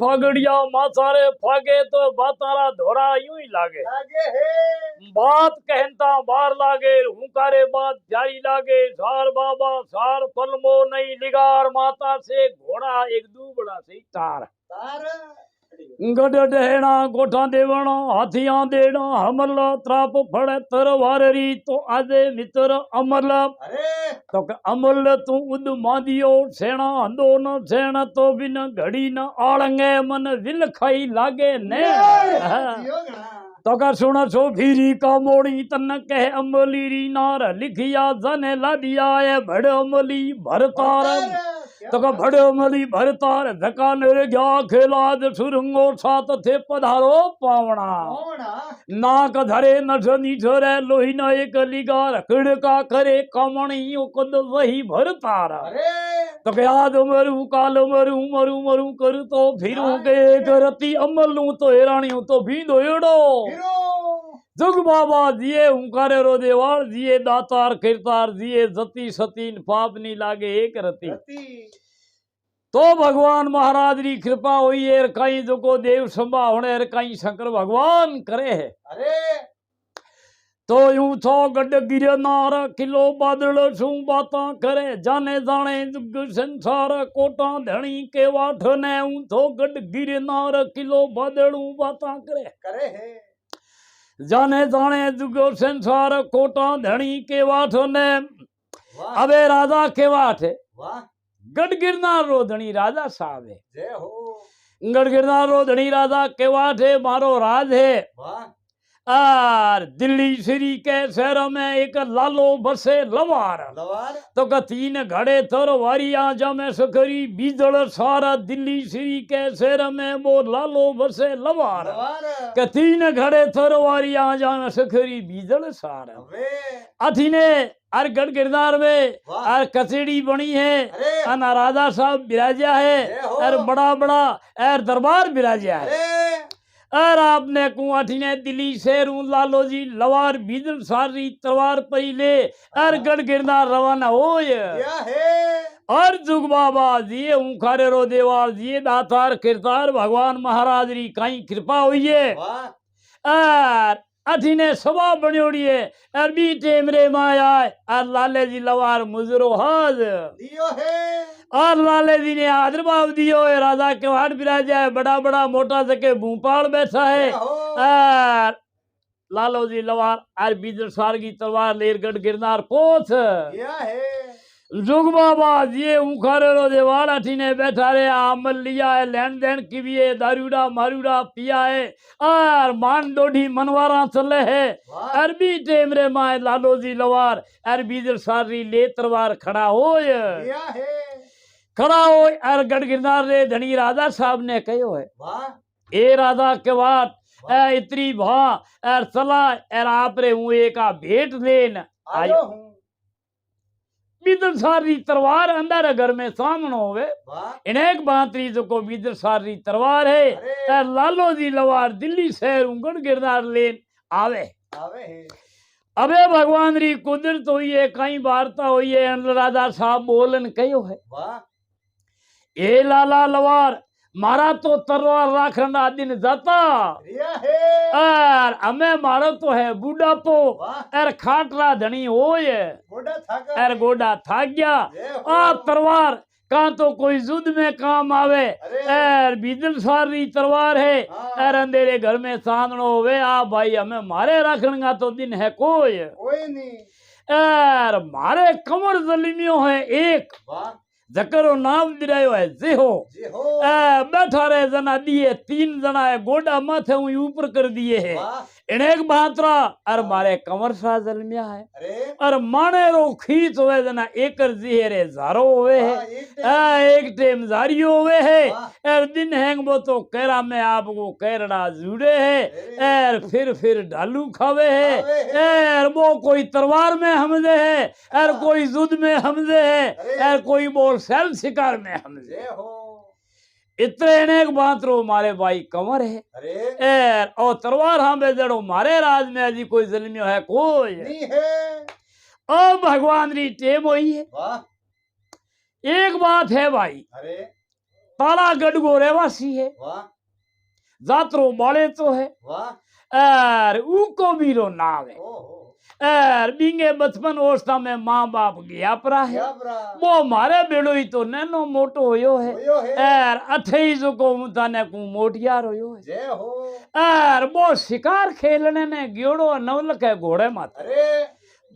फागड़िया मासारे फागे तो बातारा धोरा यूं ही लागे लागे है बात कहता बार लागे हुंकारे बात प्यारी लागे सार बाबा सार पलमो नहीं लिगार माता से घोड़ा एक दूबड़ा से तार तार गड डहना गोठा देवना हाथियां देना हमल त्राप फड़े तरवार री तो आदे मित्र अमल अरे तो अमल तू उद मादियो सेना हंदो न सेना तो बिन घड़ी न आड़ंगे मन विल खाई लागे ने जियो गणा तो का सुन सो फिरी का मोड़ी तन कह अमली री नार लिखिया जने लादिया है बड़ अमली भरतार तो का बड़ अमली भरतार धका नेरे गया खेलाद सुरंगो सात थे पधारो पावना कौना नाक धरे नठनी झरे लोही न एक लिगार खिड़का करे कमणी कद वही भरतार अरे तो के आज मरू काल मरू मरू मरू कर तो फिरू के करती अमलू तो हेराणियों तो भी दोड़ो हिरो जुग बाबा जिए हुंकारे रो देवाल जिए दातार किरतार जिए जती सतीन पाप नी लागे एक रती रति तो भगवान महाराज री कृपा हुई है कई जो को देव संभा होने कई शंकर भगवान करे है अरे तो यूं थो गड गिरे नार किलो बादल छू बाता करे जाने जाने जुग संसार कोटा धणी के वाठ ने ऊं थो गड गिरे नार किलो बादल बाता करे है जाने जाने जुगो संसार कोटा धणी के वाठ ने वाह अबे राजा के वाठ है वाह गढ़ गिरनार रो धणी राजा साहब है जय हो गढ़ गिरनार रो धणी राजा के वाठ है मारो राज है वाह और दिल्ली श्री के शहर में एक लालो बसे लवार लवार तो का तीन घड़े थोर वारिया जा में सखरी बीजड़ सारा दिल्ली श्री के शहर में वो लालो बसे लवार लवार के तीन घड़े थोर वारिया जा में सखरी बीजड़ सारा अबे अथीने और गढ़ गिरनार में वाह और कचेड़ी बनी है अरे और राजा साहब बिराजा है जय हो और बड़ा बड़ा और दरबार बिराजा है अरे और आपने कुआठी ने दिल्ली शेरू लालो जी लवार बीजल सारी तलवार परी ले और गढ़ गिरनार रवाना हो क्या है और जुग बाबा जी उखारे रो देवाल जी दातार किरतार भगवान महाराज री कई कृपा हुई है वाह और अठी ने सभा बनोड़ी है और बी टेम रे माया और लाले जी लवार मुजरो हाज दियो है और लाले जी ने आदरभाव दियो है राजा के वाट बिराजा है बड़ा बड़ा मोटा सके भूपाल बैठा है जय हो और लालो जी लवार और बीजर सार की तलवार लेरगढ़ गिरनार पोथ क्या है जुग बाबा ये उखारे रो देवाल अठी ने बैठा रे अमल लिया है लेन देन की भी है दारूड़ा मारूड़ा पिया है और मान डोढ़ी मनवारा चले है वाह अरबी टेम रे माए लालो जी लवार और बीजर सारी ले तलवार खड़ा हो क्या है खड़ा हो और गढ़ गिरनार रे धनी राजा साहब ने कहो है वाह ए राजा के वाट ए इतरी भा और चला और आप रे हूँ एक भेंट लेन आयो हूँ बीदर सारी तलवार अंदर घर में सामने होवे वाह इनेक बातरी जो को बीदर सारी तलवार है अरे और लालो जी लवार दिल्ली शहर गढ़ गिरनार लेन आवे आवे है अबे भगवान री कुदरत हुई है कई वार्ता हुई है अनल राजा साहब बोलन कहो है वाह ए लाला लवार मारा तो तलवार राखना दिन जाता रिया है और हमें मारो तो है बूढ़ा तो वाह और खाटरा धनी होए गोड़ा थाका और गोडा थाक गया जय हो आ तलवार कहाँ तो कोई युद्ध में काम आवे अरे और बीजल सारी तलवार है हाँ और अंधेरे घर में सामनो होवे आ भाई हमें मारे रखने तो दिन है कोई कोई नहीं और मारे कमर जलिमियो है एक वाह जकरो नाम दिरायो है जेहो जी हो बैठा रहे जना दिए तीन जना है गोडा माथे ऊपर कर दिए है वाह इनेक भातरा और मारे कमर सा जलमिया है अरे और माने रो खींच हुए जना एकर जिहेरे जारो हुए है वाह एक एक टेम जारी हुए है वाह और दिन हैंग वो तो कैरा में आपको कैरड़ा जुड़े है और फिर डालू खावे है और वो कोई तलवार में हमदे है और कोई युद्ध में हमदे है और कोई बोल सेल शिकार में हमदे जय हो इतने अनेक बात रो मारे भाई कमर है अरे और तलवार हम जड़ो मारे राज में अजी कोई जलमियो है कोई नहीं है ओ भगवान री टेम हुई है वाह एक बात है भाई अरे ताला गढ़गो रहवासी है, वाह जातरो बाले तो है, वाह और ऊको बीरो नाव है, ओहो और बिंगे बचपन अवस्था में माँ बाप गया परा है, क्या बरा वो मारे बेड़ो ही तो नैनो मोटो होयो है, होयो है और अथे ही जो को मुताने को मोटियार होयो है, जय हो और वो शिकार खेलने ने गियोड़ो नवलख है घोड़े माथे। अरे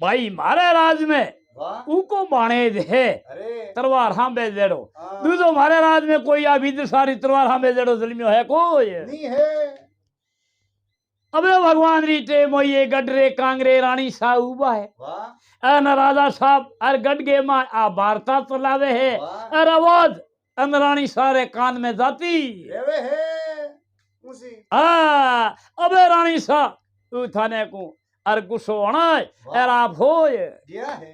भाई मारे राज में वाह ऊको बाणेज है, अरे तलवार हांबे जेड़ो, हाँ, दूसरो मारे राज में कोई आ भीतर सारी तलवार हांबे जेड़ो जलमियो है कोई। नहीं है अबे भगवान री टेम होइए गडरे कांगरे रानी सा उबा है, वाह अन राजा साहब अर गडगे मा आ वार्ता चलावे है, वाह अर आवाज अन रानी सारे कान में जाती। रेवे है उसी अबे रानी सा तू थाने को अर गुस्सो अणाय अर आप होय। गया है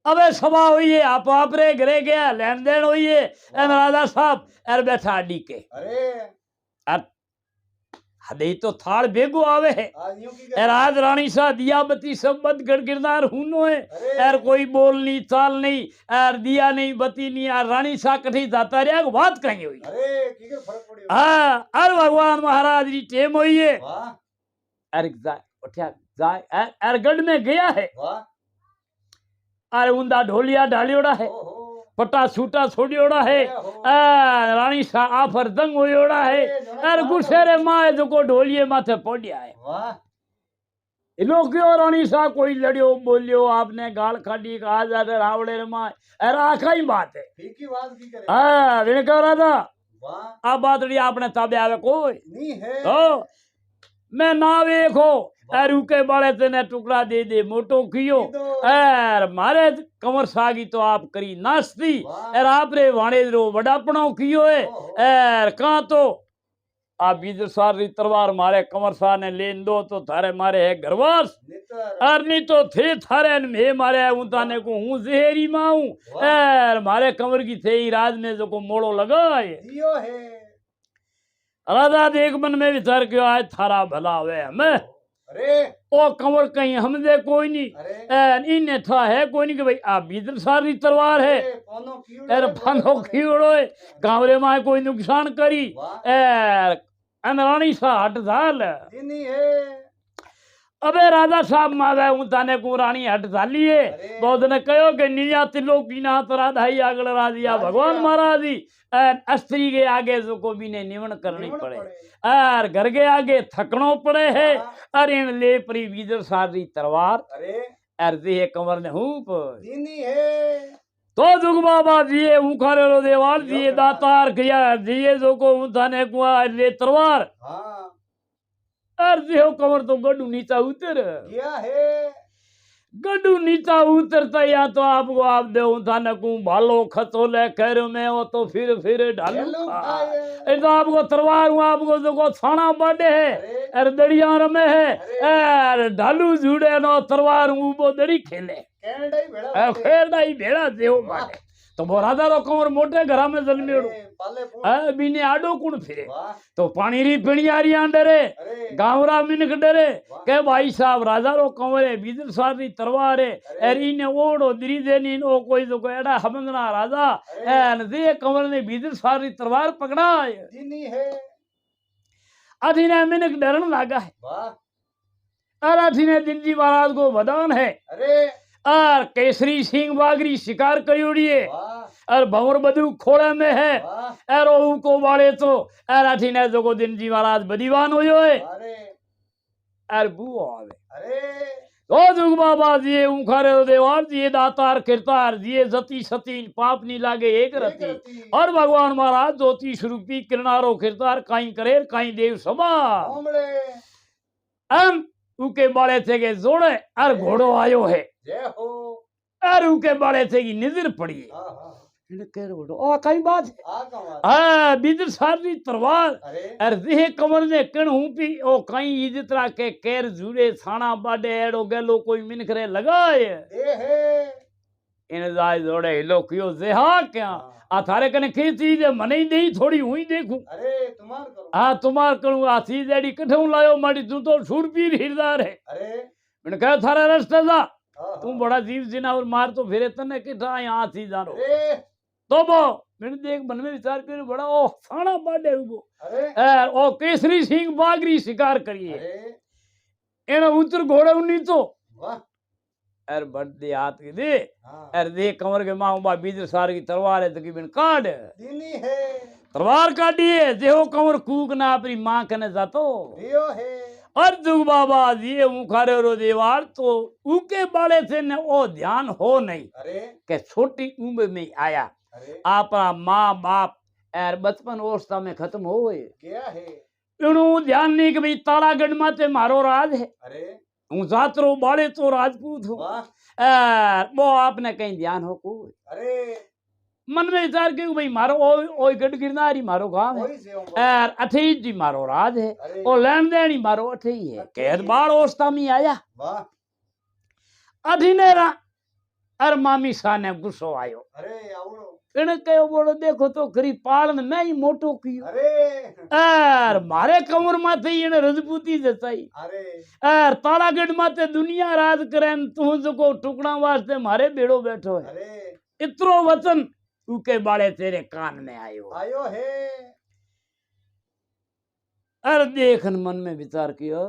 अबे सभा होइए आप रे घरे गया लेन देन होइए, अन राजा साहब अर बैठा अड्डी के अरे अर हदे तो थाल बेगो आवे है, आज यूं की एर आज रानी सा दिया बत्ती सब बद गिरदार हुनो है, अरे एर कोई बोल नहीं चाल नहीं, एर दिया नहीं बत्ती नहीं, एर रानी सा कठी जाता रहा बात कहीं हुई। अरे की के फर्क पड़ियो हाँ अर भगवान महाराज री टेम होई है, वाह एर जाए उठा जाए एर गढ़ में गया है, वाह अरे उंदा ढोलिया ढालियोड़ा है, ओहो पट्टा सूटा छोड़ियोड़ा है, जय हो रानी सा आफर दंग होयोड़ा है, एर गुस्सेरे माए जो को ढोलिए माथे पड़िया है। वाह लो क्यों रानी सा कोई लड़ियो बोलियो आपने गाल खाड़ी कहा जा रावड़े रे माँ अरे आखा ही बात है। ठीक ही बात की करे हाँ मैंने कह रहा था वाह आप बात रही आपने ताबे आवे कोई नहीं है तो मैं ना देखो अरे उके बाले तेने टुकड़ा दे दे मोटो कियो एर मारे कमर सागी तो आप करी नास्ती एर आप रे वाणे रो बड़ापणो कियो है एर कहाँ तो आप बीजर सारी तलवार मारे कमर सा ने लेन दो तो थारे मारे है घरवास नितर और नहीं तो थे थारे मे मारे उताने को हूँ जहरी माऊ एर मारे कमर की थे ही राज में जो को मोड़ो लगाए दियो है राजा देख मन में विचार क्यों आए थारा भला हुए हमें अरे ओ कमर कहीं हम दे कोई नहीं अरे इन्हें था है कोई नहीं कि भाई आप बीजर सारी तलवार है कोनो कीड़ो एर फानो खीड़ो है गावरे माए कोई नुकसान करी वाह एर अनरानी सा हट झाल दिनी है अबे राजा साहब मावे उताने को रानी हट झाली है अरे बहुत ने कहो कि निया तिलो की ना तो राधाई आगल राजिया भगवान महाराज जी अस्त्री के आगे जो को भी ने निवण करनी निवण पड़े पड़े। और घर के आगे थकनो पड़े है वाह। और इन ले परी बीजर सारी तलवार अरे और दे कमर ने हूप दिनी है तो जुग बाबा जिए उखारे रो देवाल जिए दातार किया जिए जो को उठाने को ले तलवार हाँ और जियो कमर तो गड्ढू नीचा उतर गया है गड्ढू नीचा उतरता या तो आपको आप दे उठाने को भालो खतो ले खैर में हो तो फिर ढालू हेलो खा खाए तो आपको तलवार आपको जो को छाना बाडे है अरे और दड़िया रमे है और ढालू जुड़े नो तलवार वो दड़ी खेले कनाडा ही भेड़ा फेर दाई भेड़ा देव बाटे तो वो राजा रो कमर मोटे घरा में जन्मेड़ो पाले पूछ बीने आडो कुण फिरे वाह तो पानी री पिणियारी डरे अरे गावरा मिनक डरे के भाई साहब राजा रो कंवरे बीजल सारी तलवार है एरी ने ओड़ो दरी देनी ओ कोई तो एड़ा हमंगना राजा एन दे कंवर ने बीजल सारी तलवार पकड़ा है दिनी है अठी ने मिनक डरन लगा है वाह और अठी ने दिनजी महाराज को वदान है अरे और केसरी सिंह बागरी शिकार कयोड़ी है वाह और भंवर बदू खोड़े में है वाह एरो को बाड़े तो एर अठी ने जो को दिनजी महाराज बदीवान होयो है अरे एर बुओ आवे अरे तो जुग बाबा जिए उखारे देवार जिए दातार किरतार जिए जती सतीन पाप नहीं लागे एक रती रती। और भगवान महाराज ज्योति स्वरूपी किरनारो किरतार काई करेर काई देव सभा ओमड़े हम उके बाड़े थे के जोड़े और घोड़ो आयो है जय हो और उके बाड़े थे की नजर पड़ी है हाँ हाँ इन्हें कह रहे घोड़ो ओ कई बात है आ कमाल हाँ बीदर सारी तलवार अरे और देह कमर ने कण हूं पी ओ कई इजतरा के केर जुड़े थाना बाडे एड़ो गेलो कोई मिनखरे लगाए दे है इन जाय जोड़े हिलो कियो जेहा क्या आ थारे कने की चीज है मने ही देई थोड़ी हुई देखूं अरे तुम्हार करो हाँ तुम्हार करूँ आ चीज एडी कठऊ लायो माड़ी तू तो शूरपीर हिरदार है अरे मैंने कहा थारा रास्ता जा हाँ, तू बड़ा जीव जिना और मार तो फिरे तने किठा यहाँ चीज जानो अरे तो वो मैंने देख मन में विचार कर बड़ा ओ साना बाडे उगो अरे ओ केसरी सिंह बागरी शिकार करिए अरे एना उतर घोड़े उन्नी तो वाह अर बड़े हाथ के दे हाँ अर दे कमर के मां बा बीजर सार की तलवार है तकरीबन काट दीनी है तलवार काटी है जेहो कमर कूक ना अपनी मां कने जातो रियो है और जुग बाबा ये मुखारे रो देवार तो ऊके बाले से ने ओ ध्यान हो नहीं अरे के छोटी उम्र में आया अरे आपा माँ बाप एर बचपन अवस्था में खत्म हो गए क्या है इनु ध्यान नहीं कि भाई तारागढ़ माते मारो राज है अरे हूँ जातरो बाले तो राजपूत हूँ वाह वो आपने कहीं ध्यान हो को अरे मन में विचार के भाई मारो ओ गढ़ गिरनारी मारो गांव है वही से हूँ एर अठई जी मारो राज है अरे और लेन देन ही मारो अठई है कैद बाल अवस्था में आया वाह अठीने रा अर मामी सा ने गुस्सो आयो अरे आवड़ो इने कहो बोलो देखो तो खरी पालन मैं ही मोटो कियो अरे एर मारे कमर माथे इने रजपूती जचाई अरे एर तारागढ़ माथे दुनिया राज करे तू जो टुकड़ा वास्ते मारे बेड़ो बैठो है अरे इतरो वचन उके बाले तेरे कान में आयो आयो है अरे देखन मन में विचार कियो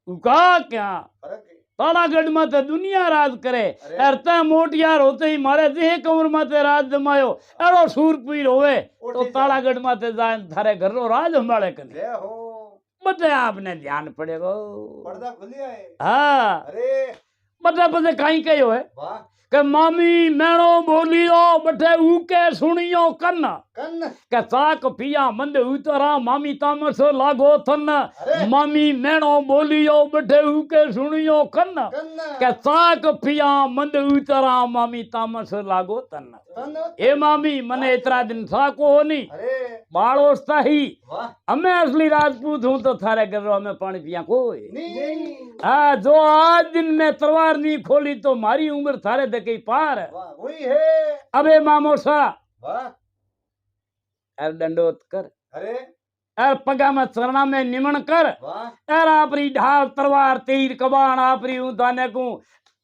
उका क्या फर्क है तारागढ़ माथे दुनिया राज करे अरे एर ते मोटियार होते ही मारे देह कमर माथे राज जमायो एरो सूरपीर होवे तो उठी जा। तारागढ़ माथे जाए थारे घर रो राज हमारे कने जय हो बटे आपने ध्यान पड़ेगो पर्दा खुलिया है हाँ अरे बटे बटे कहीं कहो है वाह के मामी मैनो बोलियो बटे ऊके सुनियो कन्न कन्न के साक पिया मंद उतरा मामी तामस लागो थन अरे मामी मैनो बोलियो बटे ऊके सुनियो कन्न कन्न के साक पिया मंद उतरा मामी तामस लागो तन कन्न ए मामी मने इतना दिन साको हो नहीं अरे बाड़ो सही वाह हमें असली राजपूत हूं तो थारे घर में पानी पिया कोई नहीं हाँ जो आज दिन में तलवार नहीं खोली तो मारी उम्र थारे दके पार वाह वही है अबे मामोसा वाह एर दंडोत कर अरे एर पगा में चरणा में निमन कर वाह एर आपरी ढाल तलवार तीर कबाण आपरी उताने को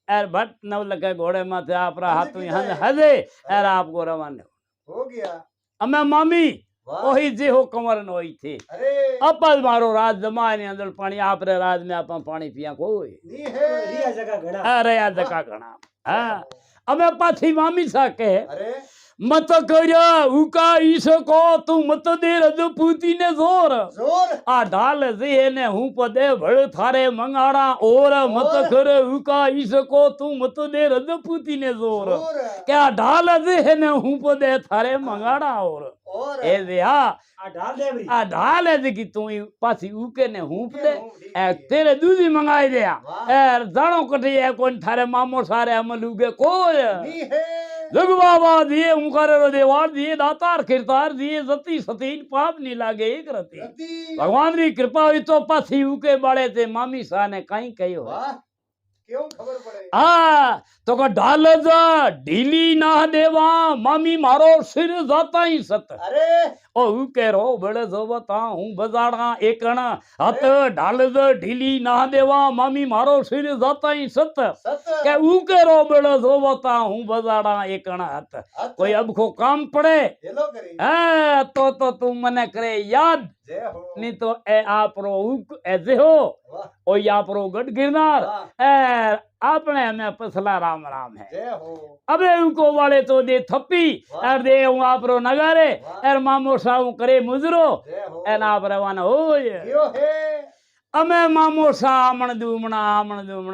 एर भट नव लगे घोड़े माथे आपरा हाथ में हजे एर आपको रवाने हो गया अमे मामी वाह वही जे हो कंवरन होई थी अरे अपल मारो राज जमाने अंदर पानी आपरे राज में आप पानी पिया कोई नी है रिया जगह घड़ा अरे याद का घना हाँ अबे पाथी मामी सा कहे अरे मत करया उका इसको तू मत दे रजपूती ने जोर जोर आ ढाल जे ने हूं पदे भड़ थारे मंगाड़ा और मत कर उका इसको तू मत दे रजपूती ने जोर जोर क्या ढाल जे ने हूं पदे थारे मंगाड़ा और ए दिया आ ढाल देवरी आ ढाल है की तू पासी उके ने हूं पदे ए तेरे दूधी मंगाई दिया ए जानो कटी है कोन थारे मामो सारे अमल उगे कोई नी है जग बाबा दिए मुखारे रो देवार दिए दातार किरतार दिए जती सतीन पाप नहीं लागे एक रती रति भगवान री कृपा हुई तो पासी उके बाड़े थे मामी सा ने कहीं कहो वाह क्यों खबर पड़े हाँ तो का ढाल जा ढीली ना देवा मामी मारो सिर जाता ही सत अरे ओ उके रो बड़े जो बता हूं बजाड़ा एकण हत ढाल जा ढीली ना देवा मामी मारो सिर जाता ही सत सत के उके रो बड़े जो बता हूं बजाड़ा एकण हत कोई अब को काम पड़े हेलो करी तो तू मने करे याद जय हो नहीं तो ए आपरो उक ऐसे हो वाह ओ आपरो गढ़ गिरनार वाह ए आपने में पसला राम राम है जय हो अबे उनको वाले तो दे थप्पी वाह। और दे हूं आपरो नगारे वाह। और मामो साहू करे मुजरो जय हो ए ना रवाना होय यो है अमे मामो सा आमण दूमणा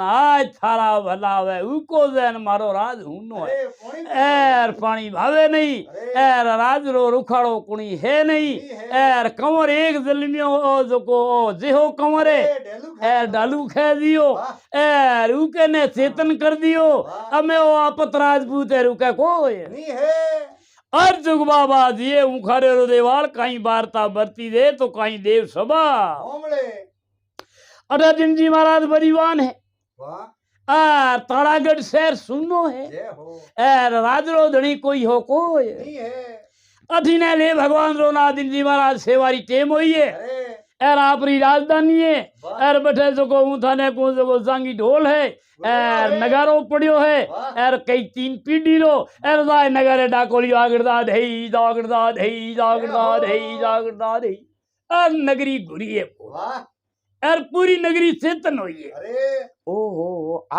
आज थारा भला वे उको जैन मारो राज हुनो है अरे पानी एर पानी भावे नहीं अरे एर राज रो रुखाड़ो कुणी है नहीं नहीं है। एर कंवर एक जलमियो ओ जो जेहो कंवरे डेलू एर डालू खे दियो वाह एर उके ने चेतन कर दियो वाह। अमे ओ आपत राजपूत है रुके कोई नी है अर जुग बाबा दिए उखारे रो देवाल कहीं वार्ता बरती दे तो कहीं देव सभा ओमले अरे दिन जी महाराज बरीवान है वाह तारागढ़ शहर सुनो है जय हो एर राजरो धनी कोई हो कोई नी है अधीने ले भगवान रो ना दिन जी महाराज सेवारी टेम हुई है अरे एर आपरी राजधानी है वाह एर बैठे जको ऊं थाने को जको सांगी ढोल है एर नगारो पड़ियो है वाह एर कई 3 पीढ़ी रो एर दाय नगारे डाकोलियो आगड़दा धई जागड़दा धई जागड़दा धई जागड़दा धई एर नगरी घुरी है वाह एर पूरी नगरी चेतन हुई है अरे ओहो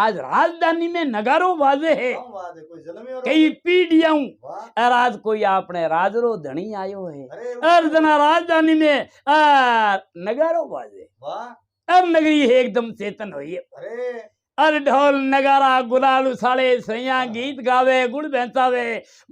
आज राजधानी में नगारो बाजे है कौन बात है कोई जन्मे और कई पीढ़ियां वाह एर आज कोई आपने राजरो धनी आयो है अरे एर जना राजधानी में नगारो बाजे वाह एर नगरी एकदम चेतन हुई है अरे अर ढोल नगारा गुलाल उछाले सैया गीत गावे गुड़ बेचावे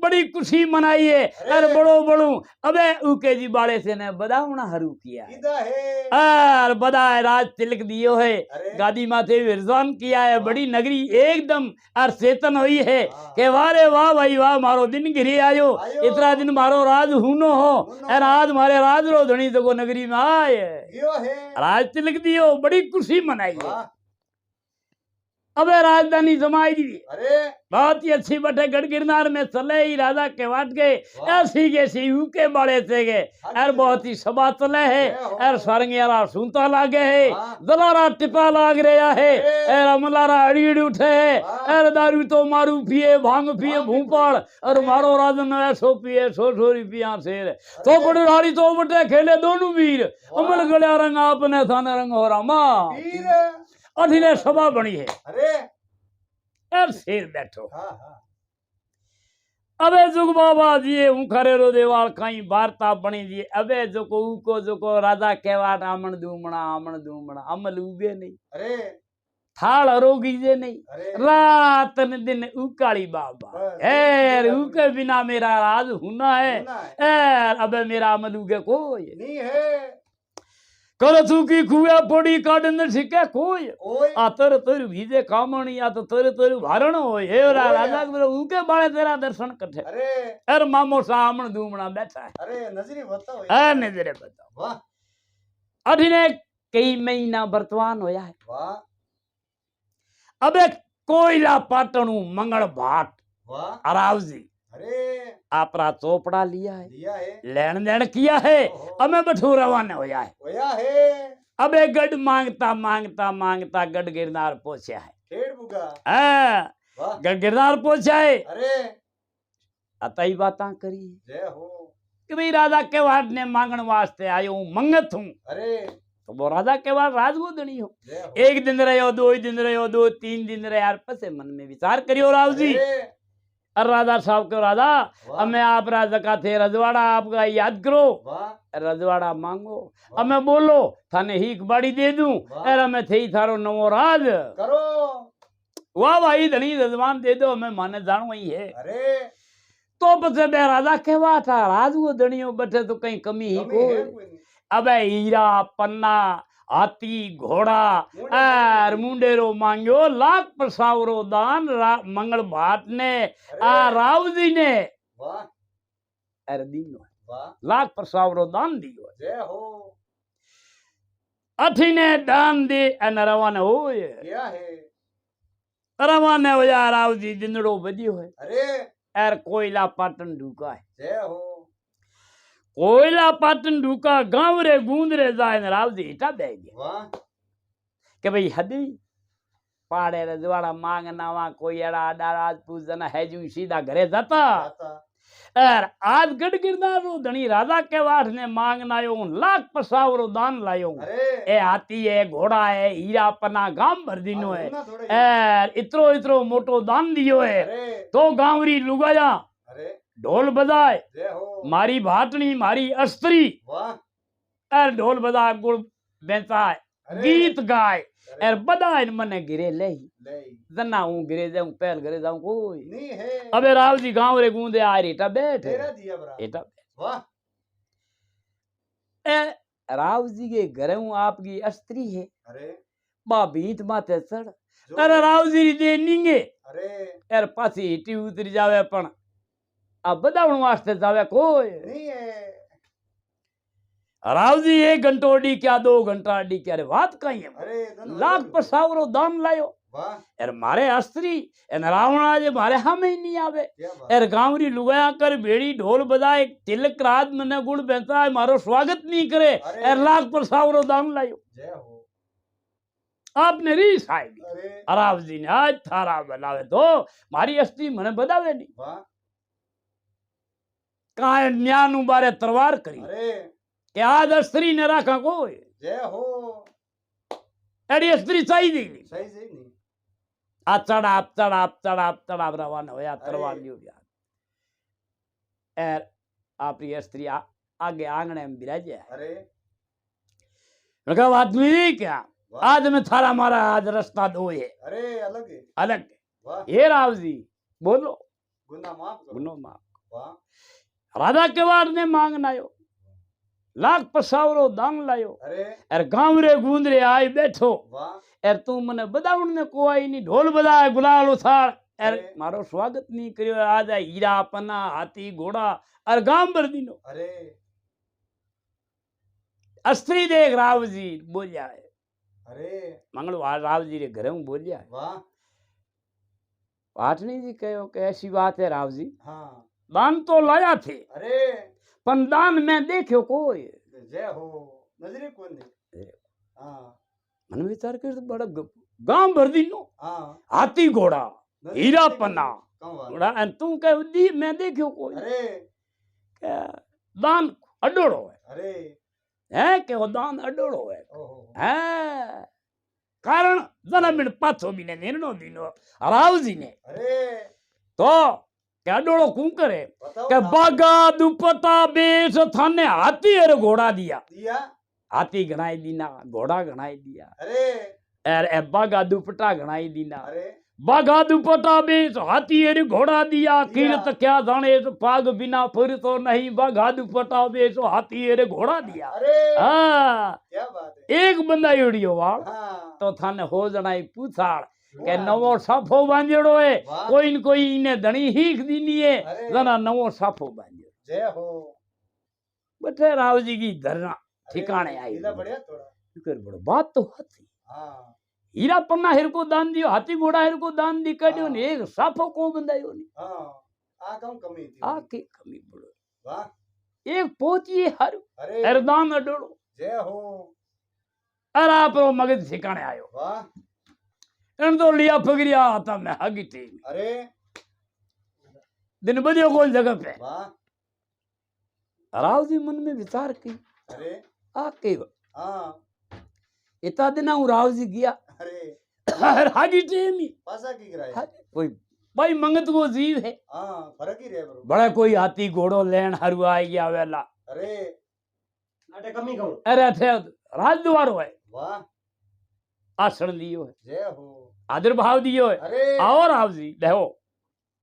बड़ी खुशी मनाई है अर बड़ो बड़ू अबे उके जी बाड़े से ने बदावना हरू किया है सीधा है अर बदाए राज तिलक दियो है अरे गादी माथे विरजान किया है बड़ी नगरी एकदम अर चेतन हुई है हाँ। के वारे वाह भाई वाह मारो दिन घिरी आयो आयो। इतना दिन मारो राज हुनो हो हुनो। अर आज मारे राज रो धनी तो नगरी में आए यो है राज तिलक दियो बड़ी खुशी मनाई है वाह अबे राजधानी जमाई दी अरे बहुत ही अच्छी बटे गढ़ गिरनार में चले ही राजा के वाट गए वाह। ऐसी के सी के बड़े से गए और बहुत ही सभा चले है जय हो। और स्वर्गीयारा सुनता लागे है वाह। दलारा टिपा लाग रहा है अरे। और अमलारा अड़ीड़ उठे है वाह। और दारू तो मारू पिए भांग पिए भांग भूपाल और अरे। मारो राजन ऐसो पिए सो सोरी पिया शेर तो बड़ी राड़ी तो बटे खेले दोनों वीर वाह। अमल गलिया रंग आपने थाने रंग हो रामा वीर अठिने सभा बनी है अरे और शेर बैठो हाँ हाँ अबे जुग बाबा जी उखरे रो देवाल कई वार्ता बनी जी अबे जो को राजा केवाट आमण दूमणा अमल उगे नहीं अरे थाल अरोगी जे नहीं अरे रात न दिन उकाली बाबा बस, एर उकाली। उके बिना मेरा राज हुना है सुना है एर अबे मेरा अमल उगे कोई नहीं है कर तू की खुआ पड़ी काडन सिके कोई कोई आ तर तर भीजे कामणी आ तो तर तर भारण होय हे होय। राजा के उके बाळे तेरा दर्शन कठे अरे एर मामो सामण दूमणा बैठा है अरे नजरी बताओ है नजरे बताओ वाह अठिने कई महीना वर्तमान होया है वाह अबे कोयला पाटणू मंगल भाट वाह अरावजी अरे आपरा चोपड़ा लिया है लिया है लेन देन किया है ओहो। हमें बठू रवाना होया है होया है अबे गढ़ मांगता मांगता मांगता गढ़ गिरनार पहुंचा है खेड़ बुगा हाँ, वाह गढ़ गिरनार पहुंचा है अरे अतई बातां करी जय हो कि भाई राजा के वाट ने मांगण वास्ते आयो हूं मंगत हूं अरे तो वो राजा के वाट राजगोदनी हो जय हो एक दिन रहो दो दिन रहो दो तीन दिन रहे यार पसे मन में विचार करियो राव जी अरे, और राजा साहब को राजा वाह हमें आप राजा का थे रजवाड़ा आपका याद करो वाह रजवाड़ा मांगो वाह। हमें बोलो थाने हीक बाड़ी दे दूं वाह। और हमें थे थारो नवो राज करो वाह भाई धनी रजवान दे दो हमें माने जानो वही है अरे तो बचे बे राजा कहवा था राज वो धनियो बैठे तो कहीं कमी ही कमी है को कोई नहीं अबे हीरा पन्ना हाथी घोड़ा मुंडे और मुंडेरो मांगो लाख परसावरो दान मंगल भाट ने आ अरे, राव जी ने वाह अरे दीनो वाह लाख परसावरो दान दियो जय हो अठीने दान दे अन रवाना होए क्या है रवाना हो जा राव जी दिनड़ो बदियो है अरे एर कोयला पाटन ढूका है जय हो कोयला पाटन ढूका गांव रे गूंद रे जाए न राव जी हिटा दे गया वाह कि भाई हदी पाड़े रजवाड़ा मांग नावा कोई एड़ा आडा राजपूत जना है जू सीधा घरे जाता आता और आज गढ़ गिरनार रो धनी राजा के वाठ ने मांग नायो लाख पसावरो दान लायो अरे ए हाथी है घोड़ा है हीरा पना गांव भर दिनो है ना थोड़े एर इतरो इतरो मोटो दान दियो है अरे तो गांवरी लुगाया अरे ढोल बजाए जय हो मारी भाटनी मारी अस्त्री वाह एर ढोल बजा गुड़ बेचाए अरे गीत गाए अरे, एर बदाए मने गिरे ले ले जना हूं गिरे जाऊं पहल घरे जाऊं कोई नहीं है अबे राव जी गांव रे गूंदे आ रेटा बैठ तेरा दिया बरा एटा वाह ए राव जी के घरे हूं आपकी अस्त्री है अरे बा भीत माथे चढ़ जो अरे राव जी दे निंगे अरे एर पासी हिटी उतरी जावे पण आ बदावण वास्ते जावे कोई नहीं है राव जी 1 घंटो अडी क्या 2 घंटा अडी क्या रे बात कहीं है अरे दोनों लाख अलग- पसावरो दान लायो वाह एर मारे अस्त्री एन रावण आज मारे हम ही नहीं आवे क्या बात एर गांवरी लुगाया कर बेड़ी ढोल बजाए तिलक रात मने गुड़ बेचा मारो स्वागत नहीं करे अरे। एर लाख पर सावरो दान लायो जय हो आपने रीस आएगी अरे अराव जी ने आज थारा बनावे तो मारी अस्त्री मने बदावे नहीं वाह काहे न्यानु बारे तलवार करी अरे के आज अस्त्री ने राखा कोई जय हो एड़ी अस्त्री चाहिए नहीं सही सही नहीं आ चढ़ाप रवाना होया अरे। तलवार लियो यार एर आपकी स्त्री आगे आंगने में बिराजे है अरे लगा बात मिली क्या वाह आज में थारा मारा आज रास्ता दो है अरे अलग है अलग है। वाह ये राव जी बोलो गुना माफ करो गुनो माँ वाह राजा केवाड़ ने मांगना यो लाख पसावरो दान लायो अरे एर गांवरे गूंदरे आई बैठो वाह एर तू मने बदावण ने कोई नहीं ढोल बजाए गुलाल उछाड़ एर अरे। मारो स्वागत नहीं करियो आज आ हीरा पन्ना हाथी घोड़ा और गांव भर दिनो अरे अस्त्री देख राव जी बोलिया है अरे मंगलवार राव जी रे घरे में बोलिया है वाह वाटनी जी कहो कि ऐसी बात है राव जी हाँ दान तो लाया थे अरे पर दान में देखो कोई जय हो नजरे कौन दे हाँ मन विचार कर बड़ा गांव भर दिनो हाँ हाथी घोड़ा नजरे हीरा कौन पन्ना दे? कौन बात? घोड़ा और तू कह दी मैं देखो कोई अरे क्या दान अडोड़ो अरे है कि वो दान अडोड़ो है ओहो है कारण जन्म पाछो भी ने निर्णय दिनो राव जी ने अरे तो क्या अडोड़ो कू करे बताओ के ना। बागा दुपट्टा बेच थाने हाथी और घोड़ा दिया दिया हाथी घणाई दीना घोड़ा घणाई दिया अरे और ए बागा दुपट्टा घणाई दीना अरे बागा दुपट्टा बेच हाथी और घोड़ा दिया दिया। कीर्त क्या जाने तो पाग बिना फिर तो नहीं बागा दुपट्टा बेच हाथी और घोड़ा दिया अरे हाँ क्या बात है एक बंदा उड़ियो वाल हाँ तो थाने हो जनाई पूछाड़ के नवो साफो बांधेड़ो है वाह। कोई न कोई इने धणी हीख दीनी है अरे। जना नवो साफो बांधेड़ो जय हो बटे राव जी की धरना अरे, ठिकाने आई हीरा बढ़िया थोड़ा कर बड़ो बात तो हाथी हाँ हीरा पन्ना हिर को दान दियो हाथी घोड़ा हिर को दान दी कड्यो हाँ। ने एक साफो को बंधायो ने हाँ आ कम कमी थी आके कमी बड़ो वाह एक पोची हर अरे हरदान अडोड़ो जय हो अरे आपरो मगज ठिकाने आयो वाह इन तो लिया फगरिया आता मैं हगी टीम अरे दिन बदियो कोई जगह पे वाह राव जी मन में विचार की अरे आके हाँ इतना दिन हूँ राव जी गया अरे हागी टीम ही पासा की गिराए कोई भाई मंगत को जीव है हाँ फर्क ही रहे बरो बड़ा कोई हाथी घोड़ो लेन हरु आई गया वेला अरे नाटे कमी कहूं अरे थे राजद्वारो है वाह आसन दियो है जय हो आदर भाव दियो है अरे आओ राव जी देखो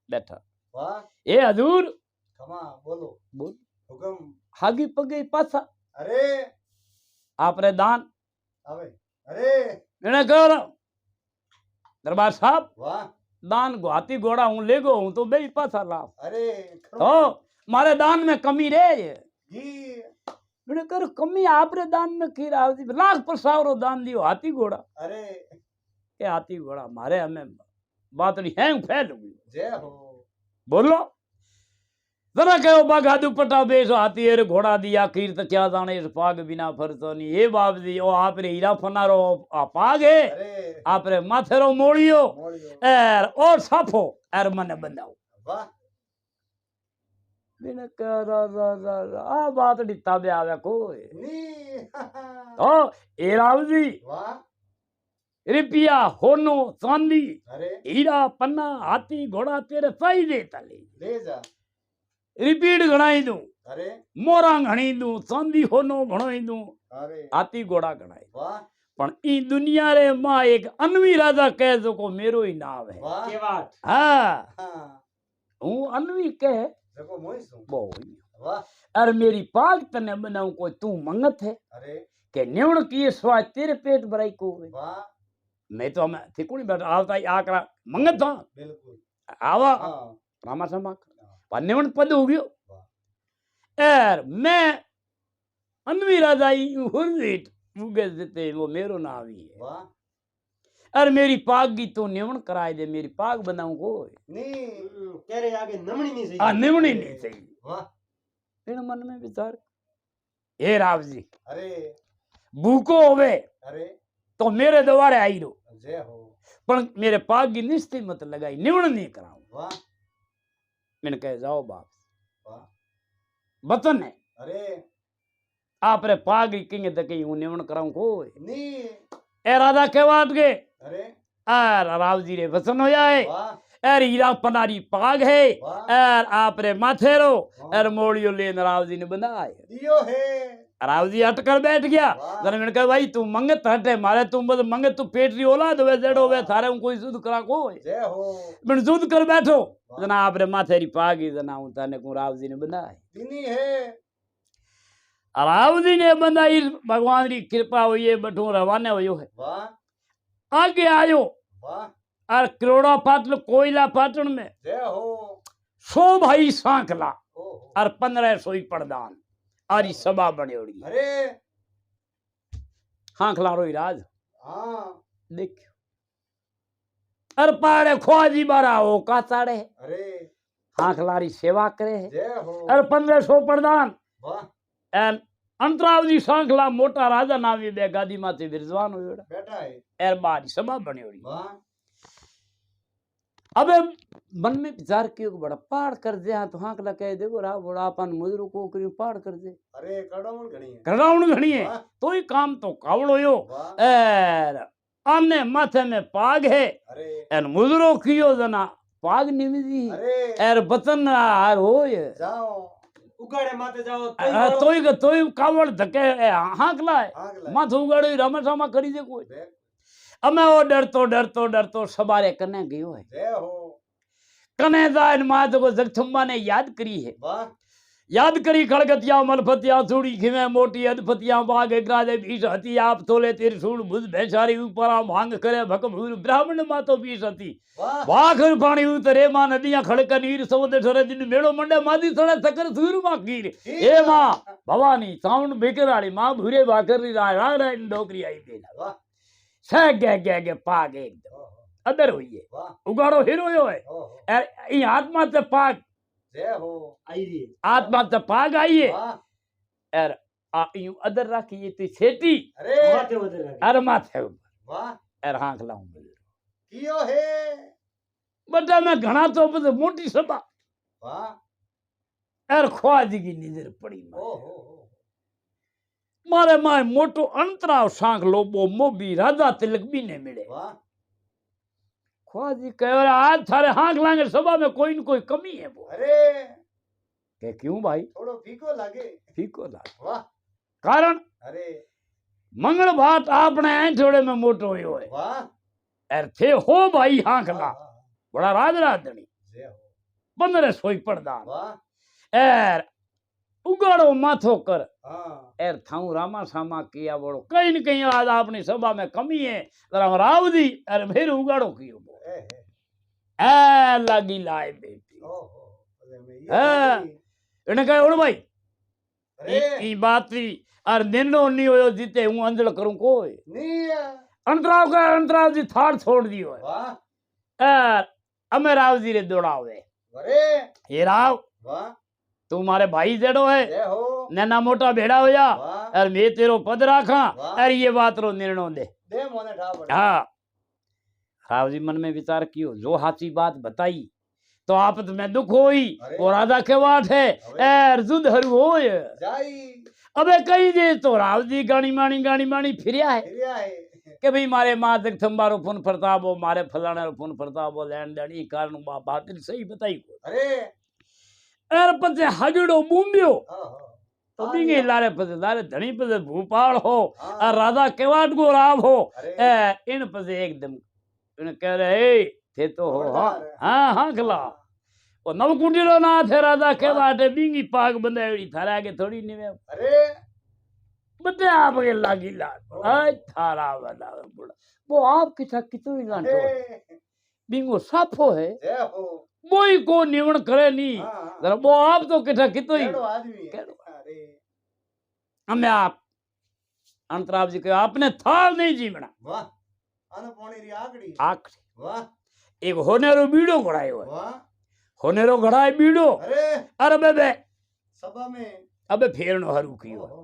बैठा वाह ए हजूर खमा बोलो बोल हुक्म हागी पगे पासा अरे आपरे दान आवे अरे इन्हें कर दरबार साहब वाह दान को हाथी घोड़ा हूँ ले गो हूँ तो बे पासा लाभ अरे तो मारे दान में कमी रे जी मैंने कर कमी आपरे दान में की राव जी लाख पर सावरो दान दियो हाथी घोड़ा अरे के हाथी घोड़ा मारे हमें बातड़ी हैंग फैल हुई जय हो बोलो जरा कहो बाघा दुपट्टा बेचो हाथी एर घोड़ा दिया कीर्त क्या जाने इस पाग बिना फरतो नहीं ये बाप जी ओ आप रे हीरा फनारो पाग है अरे आप रे माथे रो मोड़ियो मोड़ियो एर और साफो एर मने बंदाओ वाह बिन कर आ बातड़ी ताबे आवे कोई नी तो ए राव जी वाह रुपया होनो चांदी अरे हीरा पन्ना हाथी घोड़ा तेरे सही देता ले ले जा रिपीट घणाई दूं अरे मोरा घणी दूं चांदी होनो घणोई दूं अरे हाथी घोड़ा घणाई वाह पण ई दुनिया रे मां एक अनवी राजा कह जो को मेरो ही नाम है वाह के बात हाँ हाँ हूँ अनवी कह देखो मोई सु वो वाह अरे मेरी पाग तने बनाऊं कोई तू मंगत है अरे के न्यूण की स्वाद तेरे पेट भराई को है वाह नहीं तो हमें थिकुणी बैठ आवता ही आकड़ा मंगत था बिल्कुल आवा हाँ रामा समा पर न्यूण पद हो गयो वाह एर मैं अनवी राजा ही हुर्जित मुगे देते वो मेरो नाम ही है वाह अरे मेरी पाग की तू निवण कराए दे, मेरी पाग बनाऊं को नहीं कह रहे आगे नमणी नहीं सही आ निवणी नहीं सही। वाह इन मन में विचार, हे राव जी अरे भूको होवे अरे तो मेरे द्वारे आई रो, जय हो पर मेरे पाग की निश्चित मत लगाई, निवण नहीं कराऊं। वाह मैंने कहे जाओ बाप वाह बतन है अरे आप रे पाग की किंग तक हूं निवण कराऊं को नहीं ए राधा के बात के अरे राव जी रे वचन हो जाए वाह एर हीरा पनारी पाग है वाह एर आप रे माथे रो हाँ। एर मोड़ियो लेन राव जी ने बनाए। दियो है राव जी हट कर बैठ गया। वाह। जन मैंने कहा भाई तू मंगत हटे मारे तुम बस मंगत तू पेटरी औलाद वे जड़ो वे वाह। थारे हूं कोई शुद्ध करा को जय हो मैंने शुद्ध कर बैठो वाह। जना आप रे माथे री पागी जना हूं तने को राव जी ने बनाए। दिनी है राव जी ने बनाई भगवान री कृपा हुई है बठू रवाने हुयो है वाह आगे आयो वाह और करोड़ा पाटन कोयला पाटन में जय हो 100 भाई सांकला ओहो और 1500 ही प्रधान आरी सभा बने उड़ी अरे हांखला रोई राज हाँ देखियो अर पाड़े ख्वाजी बारा हो का चाड़े अरे हांखलारी सेवा करे है जय हो अर 1500 प्रधान वाह एन अंतरावजी सांखला मोटा राजा नावी बे गादी माथे विरजवान हो बेटा है एर बारी सभा बने उड़ी वाह अबे मन में विचार कियो बड़ा पाड़ कर दे तो हांखला कह देखो रा बड़ा अपन मुजरो को करियो पाड़ कर दे अरे कड़ाउन घणी है करडाउन घणी है वाह तो ही काम तो कावड़ो यो वाह एर आने माथे में पाग है अरे एन मुजरो कियो जना पाग निमिजी अरे एर बतन आर होय जाओ उगाड़े माते जाओ तोई कावड़ धके हांकला है आग लग माथ उगाड़ी रामा सामा करी दे कोई देख अमे वो डरतो सवारे कने गयो है जय हो कने जान मात को जगथुम्बा ने याद करी है वाह याद करी खड़गतिया मलफतिया चूड़ी खिमे मोटी अदफतिया बाग ग्राजे बीस हती आप तोले त्रिशूल भुज भैसारी ऊपरा भांग करे भक भूर ब्राह्मण मातो बीस हती वाह वाखर पानी उतरे मां नदियां खड़क नीर समुद्र ठरे दिन मेड़ो मंडे मादी सड़े सकर सूर मां कीर ए मां भवानी साउंड बेकराड़ी मां भूरे भाकर री राय राय डोकरी आई बेला वाह से गे पाग एकदम ओहो अदर हुई है वाह उगाड़ो हिरो है ओहो ई आत्मा से पाग जय हो आई रही आत्मा से पाग आई है वाह एर आ यूं अदर रखी ये ती सेटी अरे माते वदे लगे अर माथे ऊपर वाह एर हांक लाऊं कियो है बटा मैं घना तो बस मोटी सभा वाह एर ख्वाजी की नजर पड़ी ओहो मारे माए मोटो अंतराव सांख लोबो मोबी राजा तिलक भी ने मिले वाह ख्वाजी कहे आज थारे हांक लांगे सभा में कोई न कोई कमी है वो अरे के क्यों भाई थोड़ो फीको लागे फीको लाग वाह कारण अरे मंगल भात आपने ऐठोड़े में मोटो हुयो है वाह एर थे हो भाई हांकला वाह, बड़ा राज राधनी जय हो 1500 प्रधान वाह एर उगाड़ो माथो कर हाँ एर थाऊ रामा सामा किया बड़ो कहीं न कहीं आज अपनी सभा में कमी है जरा राव जी एर फिर उगाड़ो कियो ए ए लगी लाए बेटी ओहो अरे मैं हाँ। ये इन्हें कहे उड़ भाई अरे ई बात थी और निन्नो नहीं होयो जीते हूं अंजल करूं कोई नहीं अंतराव जी थार छोड़ दियो है वाह एर अमे राव जी रे दौड़ावे अरे ये राव वाह तू मारे भाई जेड़ो है जय हो नैना मोटा भेड़ा होया वाह और मैं तेरो पद राखा वाह। और ये बात रो निर्णय दे दे मोने ठा बड़ा हाँ राव जी मन में विचार कियो जो हाची बात बताई तो आप तुम्हें दुख होई अरे। वो राधा के वाट है अबे। एर जुद हरु होय जाई अबे कई दे तो राव जी गानी मानी फिरिया है फिरिया है कि भाई मारे माँ जगथम्बारो फुन प्रताप हो मारे फलाने रो फुन प्रताप हो लैंड डैड ई कारण बात सही बताई को अरे एर पचे हजड़ो बूंबियो हाँ तो बिंगे लारे पचे लारे धनी पचे भूपाल हो हाँ और राधा केवाट को राव हो अरे ए इन पसे एकदम इन कह रहे थे तो हो हाँ खबरदार। हाँ हाँ खला वो नवकुटीरो ना थे राधा केवाट बिंगी पाग बंदेड़ी थारे आगे थोड़ी निवे अरे बते आप के लागी लाग आई थारा वाला बुढ़ा वो आप किथा कितो ही लांटो अरे बिंगो साफो है जय हो बोई को निवण करे नी हाँ जरा वो आप तो किथा कितो ही केड़ो आदमी है केड़ो। अरे हमें आप अंतराव जी के आपने थाल नहीं जीवना वाह આને પોણી રી આકડી आख વાહ एक होनेरो बीड़ो घड़ायो है વાહ होनेरो घड़ाए बीड़ो અરે अरे बेबे સભા में अबे फेरनो हरू कियो ઓહો,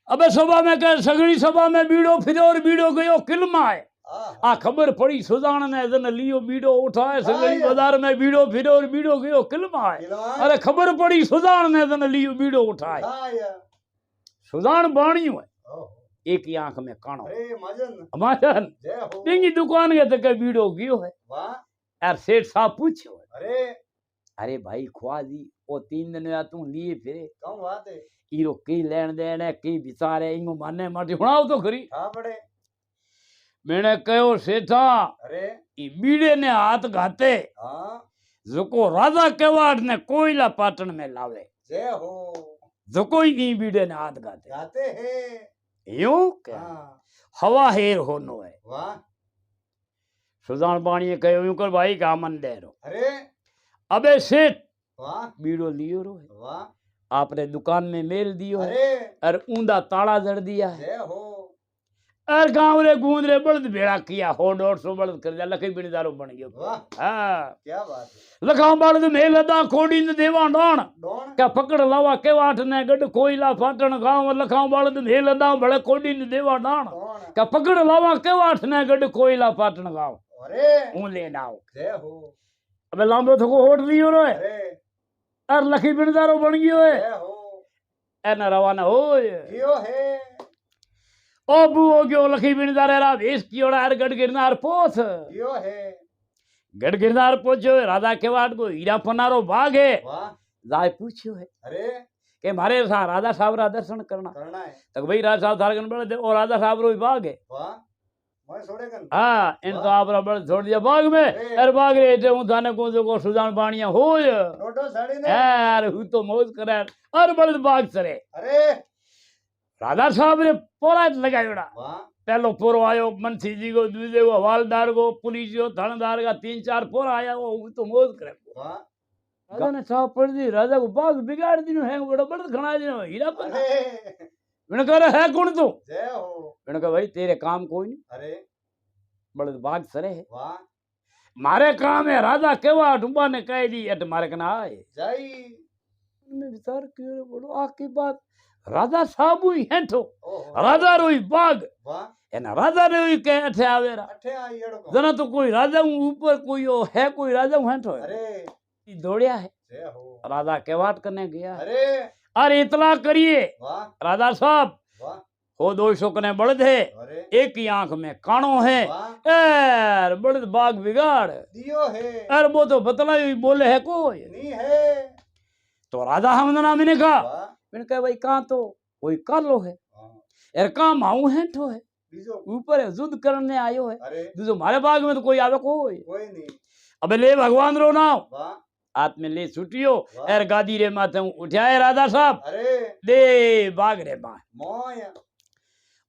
अबे सभा में कह सगड़ी सभा में बीड़ो फिरो और बीड़ो गयो किलमा है આહા, आ खबर पड़ी सुजान ने जन लियो बीड़ो उठाए सगड़ी आया। बाजार में बीड़ो फिरो और बीड़ो गयो किलमा है કિલવા अरे खबर पड़ी सुजान ने जन लियो बीड़ो उठाए થાય सुजान बाणियो है ઓહો, एक ही आंख में काणो અરે મજન हमारा જય હો डिंगी दुकान के तक बीड़ो गयो है વાહ यार सेठ साहब पूछो है અરે अरे भाई ख्वाजी ओ 3 दिन या तू लिए फिरे કમ વાત હે ईरो की लेन देन है की विचार है इंगो माने माटी हुणाव तो खरी હા પડે मैंने कहो सेठा અરે ई बीड़े ने हाथ घाते હા जोको राजा केवाड़ ने कोयला पाटन में लावे જય हो जोको ही बीड़े ने हाथ घाते ગાતે હે यूं क्या હા हवा हेर होनो है વાહ सुजान बाणीए कहो यूं कर भाई का मन दे रो અરે अबे सेठ વાહ बीड़ो लियो रो है વાह आपने दुकान में मेल दियो है અરે और ऊंधा ताला जड़ दिया है જય हो और गांव रे गूंद रे बड़द भेड़ा किया हो 150 बड़द कर दिया लखई बिणदारो बन गयो વાह हाँ क्या बात है लखां बड़द मेल दा खोड़ी न देवा डाण ડોણ क्या पकड़ लावा के वाट ने गड कोयला फाटन गांव लखां बड़द मेल दा बड़े खोड़ी न देवा डाण ડોણ क्या पकड़ लावा के वाट ने गड कोयला फाटन गांव અરે ऊं ले नाओ જય हो अबे लांबो थको होट लियो रे અરે और लखी बिणदारो बन गयो है જય हो एना रवाना होय जियो है ओ बुओ गयो लखी बिणदारे रा भेस कियोड़ा और गड गिरनार पोथ जियो है गड गिरनार पहुंचो है राधा केवाट को हीरा पनारो भाग है वाह जाय पूछ्यो है अरे के मारे सा राधा साहब रा दर्शन करना करना है तो भाई राजा साहब थारगन बड़े दे और राधा साहब रो ही भाग है वाह मैं छोड़े कन हाँ इन तो वाह। आप रा बड़े छोड़ दिया भाग में ए। अरे भाग रे ते हूं थाने को जो को सुजान बाणिया होय नोटो साड़ी ने यार हूं तो मौज करे और बड़े भाग सरे अरे राधा साहब ने पोरा लगायोड़ा वाह पहलो पोरो आयो मनसी जी को दूसरे को हवालदार को पुलिस को थानेदार का 3-4 पोरा आया वो तो मौज करे वाह राजा ने साहब पड़ दी राजा को बाग बिगाड़ दिनो है बड़ा बड़ा खड़ा दिनो हीरा पर अरे मैंने कहा है कौन तू जय हो मैंने कहा भाई तेरे काम कोई नहीं अरे बड़े बाग सरे है वाह मारे काम है राजा केवा डुबा ने कह दी अट मारे कना आए जय मैं विचार कियो बोलो आकी बात राजा साहब ही हेठो ओहो राजा रोई बाग वाह एना राजा ने ही कह अठे आवेरा अठे आई एड़ो को जना तो कोई राजा ऊपर कोई है कोई राजा हेठो है अरे दौड़िया है जय हो राजा केवाट करने गया अरे अरे इतला करिए वाह राजा साहब वाह हो 200 कने बड़द है अरे एक ही आंख में काणो है वाह एर बड़द बाग बिगाड़ दियो है अरे वो तो बतला ही बोले है कोई नी है तो राजा हमदना मैंने कहा वाह मैंने कहा भाई कहाँ तो कोई कालो है हाँ, यार काम आऊ है ठो है बीजो ऊपर है युद्ध करने आयो है अरे दूसरो मारे बाग में तो कोई आवे कोई कोई नहीं अबे ले भगवान रो नाम वाह हाथ में ले छुटियो वाह। एर गादी रे माथे उठाए राजा साहब अरे दे बाग रे मां मोया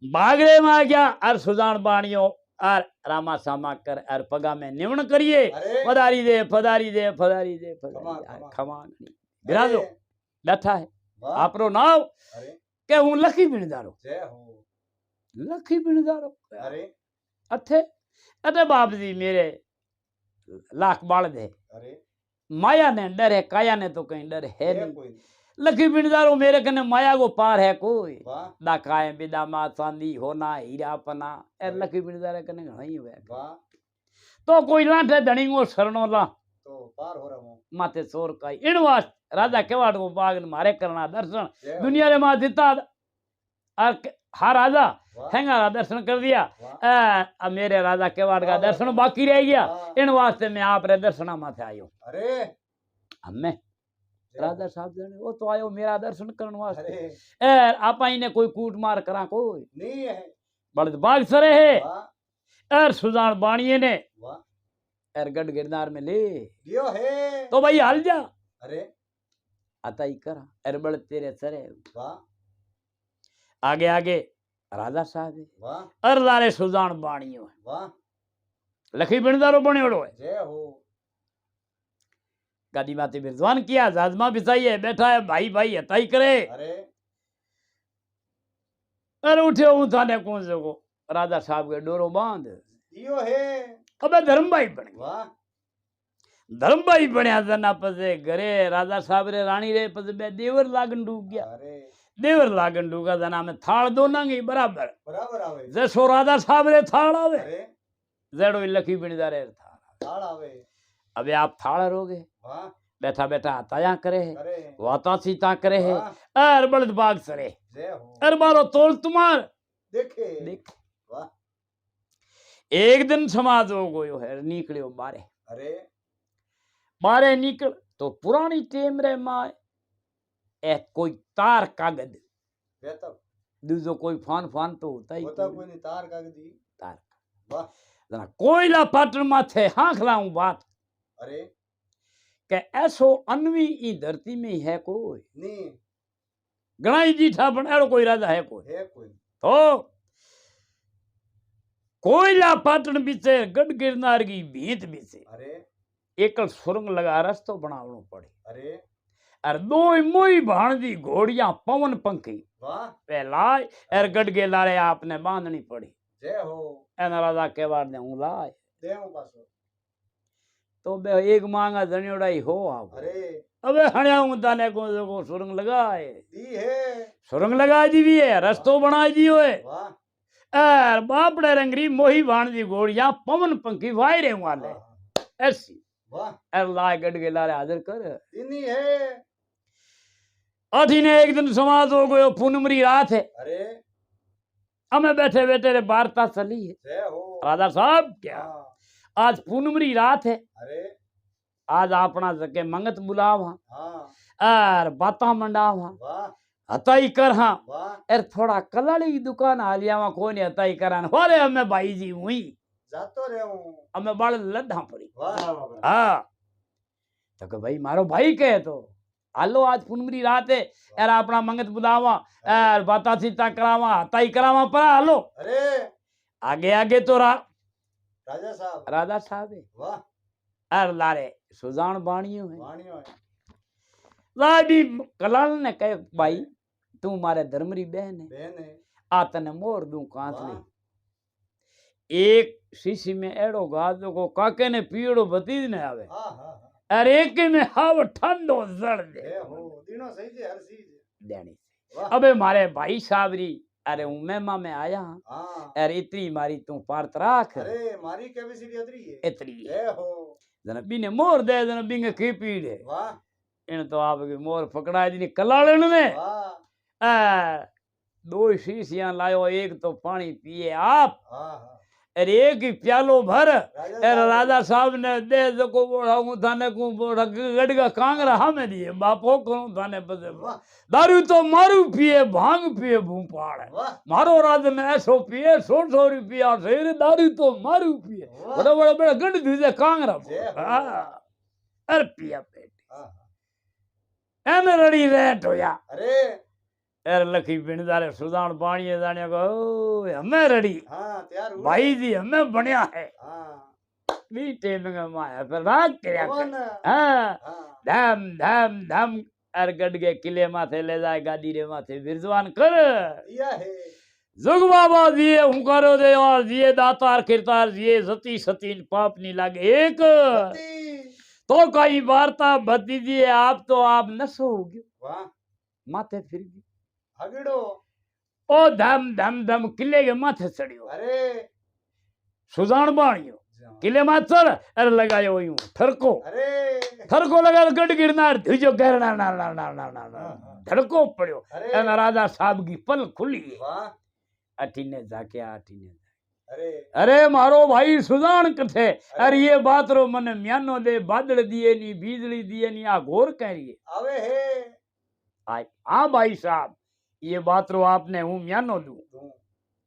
बाग रे मां क्या अर सुजान बाणियो अर रामा सामा कर अर पगा में निवण करिए अरे पधारी दे पधारी दे पधारी दे खमा, पधारी खमा। खमा बिराजो अरे, बैठा है वाह आपरो नाम अरे के हूं लखी बिणदारो जय हो लखी बिणदारो अरे अथे अटे बाप जी मेरे लाख बाल दे अरे माया ने डर है काया ने तो कहीं डर है है नहीं कोई नहीं लखी बिणदारो मेरे कने माया को पार है कोई वाह दाकाए बिदामा चांदी होना हीरा पना ए लखी बिणदारे कने घणा ही हुए वाह तो कोई लाठे धणी को शरणो ला तो पार हो रहा हूँ माथे चोर काई इन वास राजा केवाड़ को बाग ने मारे करना दर्शन जय हो। दुनिया रे मां दिता और हा राजा वाह हैंगा रा दर्शन कर दिया वाह अब मेरे राजा केवाड़ का वाह, दर्शन वाह। बाकी रह गया वाह। इन वास्ते मैं आप रे दर्शना माथे आयो अरे हमें जय राजा साहब जने वो तो आयो मेरा दर्शन करने हो। वास्ते अरे ए आपा इने कोई कूट मार करा कोई नहीं है बड़द बाग सरे है वाह एर सुजान बाणिये ने वाह एर गढ़ गिरनार में ले दियो है तो भाई हाल जा अरे आता ही करा एर बड़ तेरे सरे वाह आगे आगे राजा साहब है वाह अर लारे सुजान बाणियो है वाह लखी बिणदारो बणियोड़ो है जय हो गादी माते बिरजवान किया जाजमा बिछाई है बैठा है भाई भाई हताई करे अरे अरे उठे हूं थाने कौन सको राजा साहब के डोरो बांध इयो है अबे धर्मभाई बन गया वाह धर्मभाई बनया जना पसे घरे राजा साहब रे रानी रे पसे बे देवर लागन डूब गया अरे देवर लागन डूगा जना में थाल दोनांगी बराबर बराबर आवे जैसो राजा साहब रे थाल आवे अरे जेड़ो ही लखी बिनदार रे थाल ताल आवे अबे आप थाल रोगे वाह बैठा बैठा हताया करे है अरे वाता सीता करे है वाह अर बलद बाग सरे जय हो अर मारो तोल तुम्हार देखे देख वाह एक दिन समाज हो गयो है निकलियो बारे अरे बारे निकल तो पुरानी टेम रे माए ए कोई तार कागज बेतब दूजो कोई फान फान तो होता ही होता कोई कोई नहीं तार कागदी तार वाह जना कोयला पाटन माथे हांख लाऊं बात अरे के ऐसो अनवी ई धरती में है कोई नहीं गणाई जीठा बनाड़ो कोई राजा है कोई है कोई तो कोयला पाटन बीचे गढ़ गिरनार की भीत बीचे अरे एकल सुरंग लगा रस्तो बनावनो पड़े अरे और दो मोई भाणजी घोड़ियां पवन पंखी वाह पहलाय और गढ़ के लारे आपने बांधनी पड़ी जय हो एना राजा के बार ने हूं लाय देव पासो तो बे एक मांगा जनियोड़ा ही हो आप अरे अबे हणिया हूं ताने को सुरंग लगाए दी है सुरंग लगा दी भी है रस्तो बना दियो है वाह और बापड़े रंगरी मोही भाणजी घोड़ियां पवन पंखी वायरे वाले वाह ऐसी वाह और लाए गढ़ के लारे हाजिर कर इन्हीं है अठी ने एक दिन समाज हो गयो पूनमरी रात है अरे हमें बैठे बैठे रे वार्ता चली है जय हो राजा साहब क्या हाँ आज पूनमरी रात है अरे आज अपना जके मंगत बुलावा हाँ और बाता मंडावा वाह हताई कर हाँ वाह एर थोड़ा कलाड़ी की दुकान हालियावा कोई नहीं हताई करान वाले हमें भाई जी हुई जातो रे हूँ हमें बड़ लद्दा पड़ी वाह हाँ तो के भाई मारो भाई कहे तो हालो आज पूनमरी रात है यार अपना मंगत बुलावा यार बाता सीता करावा हताई करावा पर हालो अरे आगे आगे तो राजा साहब राजा साहब है वाह अर लारे सुजान बाणियों है वाणियों है लाडी कलाल ने कहे भाई तू मारे धर्मरी बहन है बहन है आ तने मोर दूं कांच वाह ले एक शीशी में एड़ो गाजो को काके ने पीड़ो भतीज ने आवे हाँ हाँ हाँ अरे एक में हाव ठंडो जड़ दे जय हो दिनों सही से हर चीज देनी वाह अबे मारे भाई साबरी अरे हूं मेमा में आया हाँ हाँ अरे इतनी मारी तू पार्त राख अरे मारी कैपेसिटी अतरी है इतनी जय हो जन बीने मोर दे जन बिंगे की पीड़ है वाह इन तो आपकी मोर पकड़ा दी कलाड़न ने वाह दो शीशियां लायो एक तो पानी पिए आप हाँ हाँ अरे एक ही प्यालो भर अरे साहब, राजा साहब ने दे को बोढ़ाऊं थाने को गड़गा कांगरा हमें दिए बापो करूं थाने पसे वाह दारू तो मारू पिए भांग पिए भूपाड़ वाह मारो राज ने ऐसो पिए 100 रुपया शेर दारू तो मारू पिए वाह बड़ा बड़ा बड़ा गंड दीजे कांगरा जय हो। हाँ, अरे पिया पेट हाँ, हाँ। एने रड़ी रेट होया अरे अरे लखी बिनदारे सुदान पानी जाने को ओ, हमें रड़ी हाँ तैयार हुए भाई जी हमें बनया है हाँ भी टेमिंग माया पर राग करया कौन कर हाँ हाँ धम धम धम अर गड के किले माथे ले जाए गादी रे माथे विरजवान कर दिया है जुग बाबा जिए हुंकारो दे और जिए दातार किरतार जिए सती सतीन पाप नहीं लागे एक सती तो कई वार्ता बती दिए आप तो आप नसो होगी वाह माथे फिर गई हगड़ो ओ धम धम धम किले के माथे चढ़ियो अरे सुजान बाणियो किले माथे चढ़ अरे लगायो यूं ठरको अरे ठरको लगा गढ़ गिरनार धिजो गहरना ना ना ना ना ना ना ठरको पड़ियो अरे एना राजा साहब की पल खुली वाह अठीने जाके अठीने अरे अरे मारो भाई सुजान कथे अरे ये बात रो मने म्यानो दे बादल दिए नी बिजली दिए नी आ घोर कह रही है आवे है आय हाँ भाई साहब ये बात रो आपने हूँ म्यानो दूं तू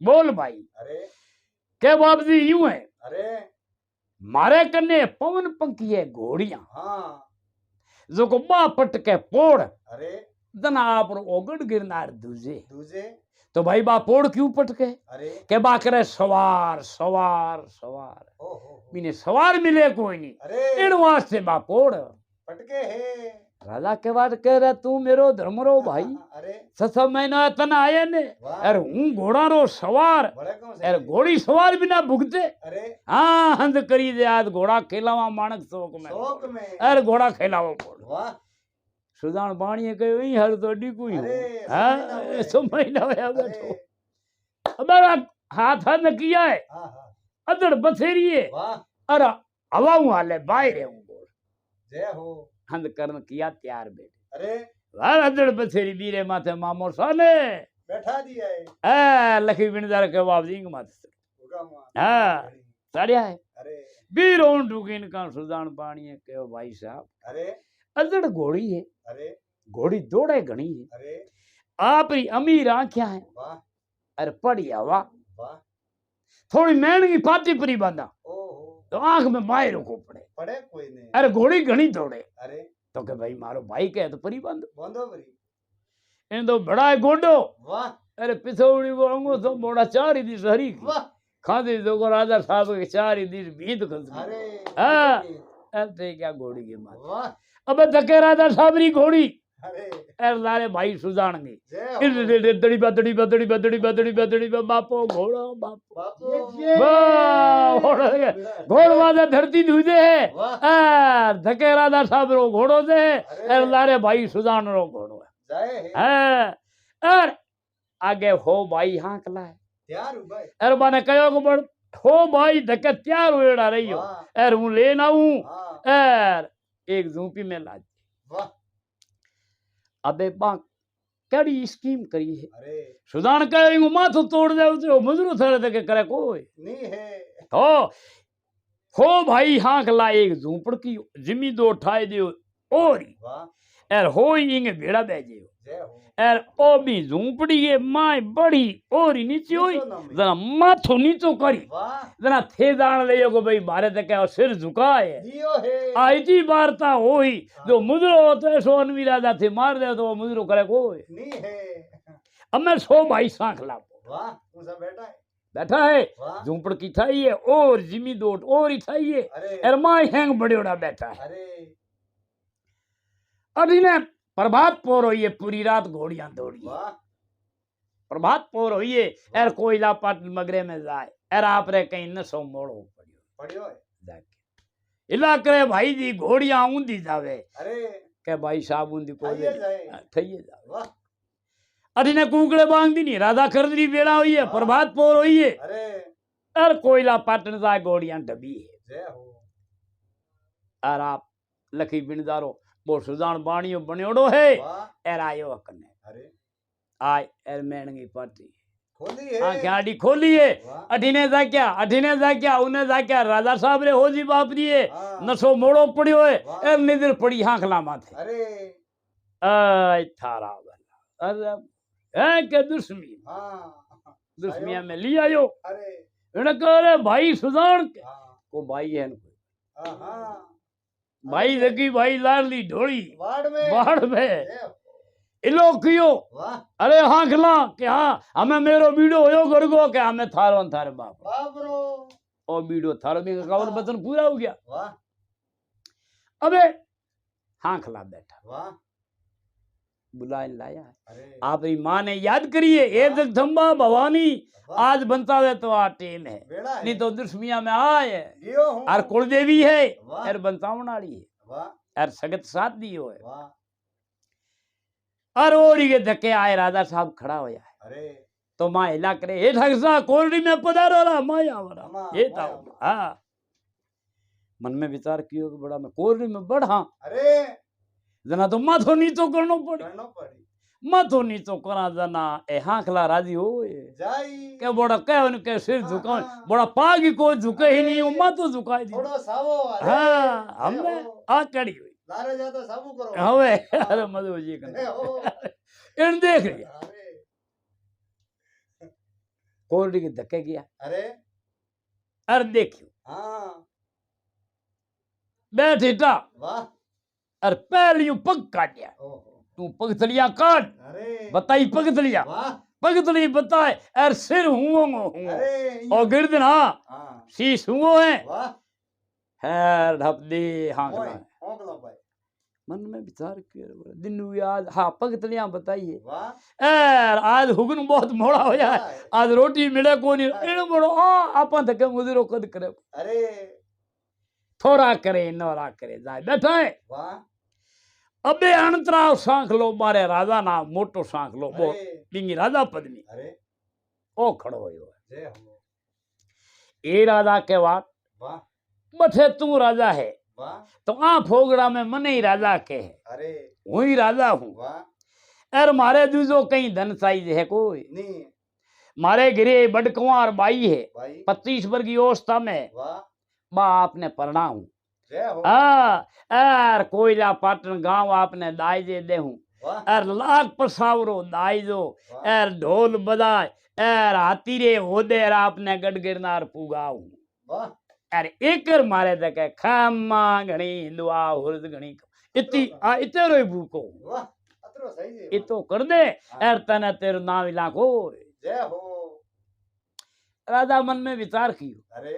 बोल भाई अरे के बाप जी यूं है अरे मारे कन्ने पवन पंखी है घोड़ियां हाँ जो को बा पट के पोड़ अरे जना आप रो ओगड़ गिरनार दूजे दूजे तो भाई बा पोड़ क्यों पटके अरे के बा करे सवार सवार सवार ओ हो बिने सवार मिले कोई नहीं अरे इन वास्ते बा पोड़ पटके है राजा के बाद कह रहा तू मेरो धर्मरो भाई अरे 6 महीना तन आया ने वाह अरे हूँ घोड़ा रो सवार बड़े कौन से अरे घोड़ी सवार बिना भुगते अरे हाँ हंद करी दे आज घोड़ा खेलावा माणक शौक में शौक में अरे घोड़ा खेलावा बोल वाह सुदान बाणीए कहो ई हर तो डी कोई अरे हाँ समय ना होया अरे बैठो हमारा हाथ हन किया है हाँ हाँ अदड़ बथेरी है वाह अरे हवाऊं हाले बाहर हूं बोल जय हो हंद कर्म किया तैयार बेटे अरे वाह अदड़ बथेरी बीरे माथे मामो साने बैठा दिया है लखी बिनदार के बाप जी के माथे होगा वहाँ हाँ साड़िया है अरे बीरों डुगिन का सुदान पानी है कहो भाई साहब अरे अदड़ घोड़ी है अरे घोड़ी दौड़े घनी है अरे आप री अमीर आंखें हैं वाह अरे पड़ी हवा वाह थोड़ी मेहनगी पाती परी बांधा ओहो तो आंख में बाहर को पड़े पड़े कोई नहीं अरे घोड़ी घनी दौड़े अरे तो के भाई मारो भाई कहे तो परी बांधो बंदो बरी इन तो बड़ा है गोडो वाह अरे पिथौड़ी को अंगो तो मोड़ा 4 दिस हरी की वाह खाते तो राजा साहब के 4 दिस भीत खस अरे हाँ। अरे ऐसे क्या घोड़ी के मार वाह अबे धके राजा साहब री घोड़ी अरे अरे लारे भाई सुजानगे जय हो दड़ी बदड़ी बदड़ी बदड़ी बदड़ी बदड़ी बापो घोड़ा बापो बापू वाह घोड़ा के घोड़ वादा धरती धुजे है वाह धके राजा साहब रो घोड़ो दे अरे लारे भाई सुजान रो घोड़ो जय है है अरे आगे हो भाई हांकला है तैयार हूँ भाई अरे माने कहो को बड़ हो भाई धके तैयार होएड़ा रही हो वाह अरे हूं लेन आऊं हाँ अरे एक झूपी में लाज वाह अबे बा कड़ी स्कीम करी है अरे सुदान करेंगे माथो तोड़ दे तो मजरू थरे तक करे कोई नहीं है तो हो भाई हांकला एक झूपड़ की जिमी दो ठाए दियो और वाह एर हो इंगे भेड़ा बेजे जय हो एर ओ भी झूपड़ी ये माय बड़ी और नीचे होई नीचो ना में। जना माथो नीचो करी वाह जना थे दान ले को भाई भारत के सिर झुकाए जियो है आई थी वार्ता होई जो मुजरो होता है सो अनवीरादा थे मार दे तो वो मुजरो करे कोई नहीं है अब मैं सो भाई सांखला वाह तू सब बैठा है बैठा है वाह झूपड़ की थाई है और जिमी दोट और ही थाई है अरे एर माय हैंग बड़ेड़ा बैठा है अरे अभी ने प्रभात पोर हुई है पूरी रात घोड़ियां दौड़ी वाह प्रभात पोर हुई है एर कोयला पाट मगरे में जाए एर आप रे कहीं नसो मोड़ो पड़ियो पढ़ियो है जाके इला करे भाई जी घोड़ियां ऊंधी जावे अरे के भाई साहब ऊंधी को आइए जाए थइए जावे वाह अरे ने कुकड़े बांग दी नहीं राधा खरदरी बेड़ा हुई है प्रभात पोर हुई है अरे एर कोयला पाटन जाए घोड़ियां डबी है जय हो और आप लखी बिनदारो वो सुजान बाणियो बन्योड़ो है वाह एर आयो अकने अरे आय एर मेणगी पाटी खोली है आंखें आड़ी खोली है वाह अठीने जा क्या उन्हें जा क्या राजा साहब रे हो जी बाप जी है हाँ। नसो मोड़ो पड़ियो है वाह। एर निदर पड़ी हांखला माथे अरे आय थारा वाला अरे है के दुश्मी हाँ दुश्मिया में लिया आयो अरे इन्हें कह रहे भाई सुजान के हाँ को भाई है इनको। हाँ भाई देखी भाई लाडली ढोली वार्ड में बाढ़ में जय हो। इलो कियो वाह अरे हांखला के हाँ हमें मेरो बीड़ो होयो गरगो के हमें थारो न थारे बाप वाह ब्रो ओ बीड़ो थारो भी कावल बचन पूरा हो गया वाह अबे हांखला बैठा वाह बुलाए लाया है अरे आप ही माँ ने याद करिए ए जगदम्बा भवानी वाह आज बनता है तो आ टेम है बेड़ा है नहीं तो दुश्मिया में आए जियो हूँ और कुलदेवी है वाह और बनतावण वाली है वाह और सगत साथ दियो है वाह और ओरी के धक्के आए राजा साहब खड़ा होया है अरे तो माँ हिला करे हे ठगसा कोलरी में पधारो रहा माया वाला अम्मा, ये माया था हाँ मन में विचार कियो कि बड़ा मैं कोलरी में बढ़ा अरे जना तो माथो नीचो करनो पड़े करनो पड़ी माथो नीचो करा जना ए हांखला राजी हो जाई के बड़ा कह उनके सिर हाँ, झुकाओ हाँ। बड़ा पागी को झुके ही नहीं वो माथो झुकाए दी थोड़ो सावो अरे हाँ जय हमने हो। आ चढ़ी हुई लारे जाता साबू करो हवे हाँ। अरे मधु जी जय का हो। इन देख लिया अरे कोलरी के धक्के किया अरे अरे देखियो हाँ बैठे टा वाह अरे पहले यूं पग काटिया ओहो तू पगतलिया काट अरे बताई पगतलिया वाह पगतली बताए अरे सिर हुओ हुओ अरे और गिरदन हाँ हाँ शीश हुओ है वाह हैर ढप दे हाँ ओए होंगलो भाई मन में विचार किया दिन आज हाँ पगतलियां बताइए वाह यार आज हुगन बहुत मोड़ा हो जाए वाह। आज रोटी मिले को नहीं इन बड़ो आपा धके मुजरो कद करे अरे थोड़ा करे नौरा करे जाए बैठा है वाह अबे अणतराव सांख लो मारे राजा ना मोटो सांख लो वो अरे बिंगी राजा पद्मी अरे ओ खड़ो हो जय हो ए राजा के बात वाह बठे तू राजा है वाह तो आ फोगड़ा में मने ही राजा के है अरे हूँ ही राजा हूँ वाह अर मारे दूजो कहीं धन साइज है कोई नहीं मारे गिरे बड़कुंवर बाई है भाई 25 वर्ष की अवस्था में वाह बा आपने पढ़ना हूँ जय हो एर कोयला पाटन गांव आपने दाई दे हूँ वाह एर लाख पसावरो दाई दो वाह एर ढोल बजाए एर हाथी रे होदे एर आपने गढ़ गिरनार पुगाऊ वाह एर एकर मारे तक खामा घणी हिंदुआ हुरद घणी इतनी इते रोई भूको वाह अतरो सही है इतो कर दे एर तने तेरो नाम इलाको जय हो राजा मन में विचार कियो अरे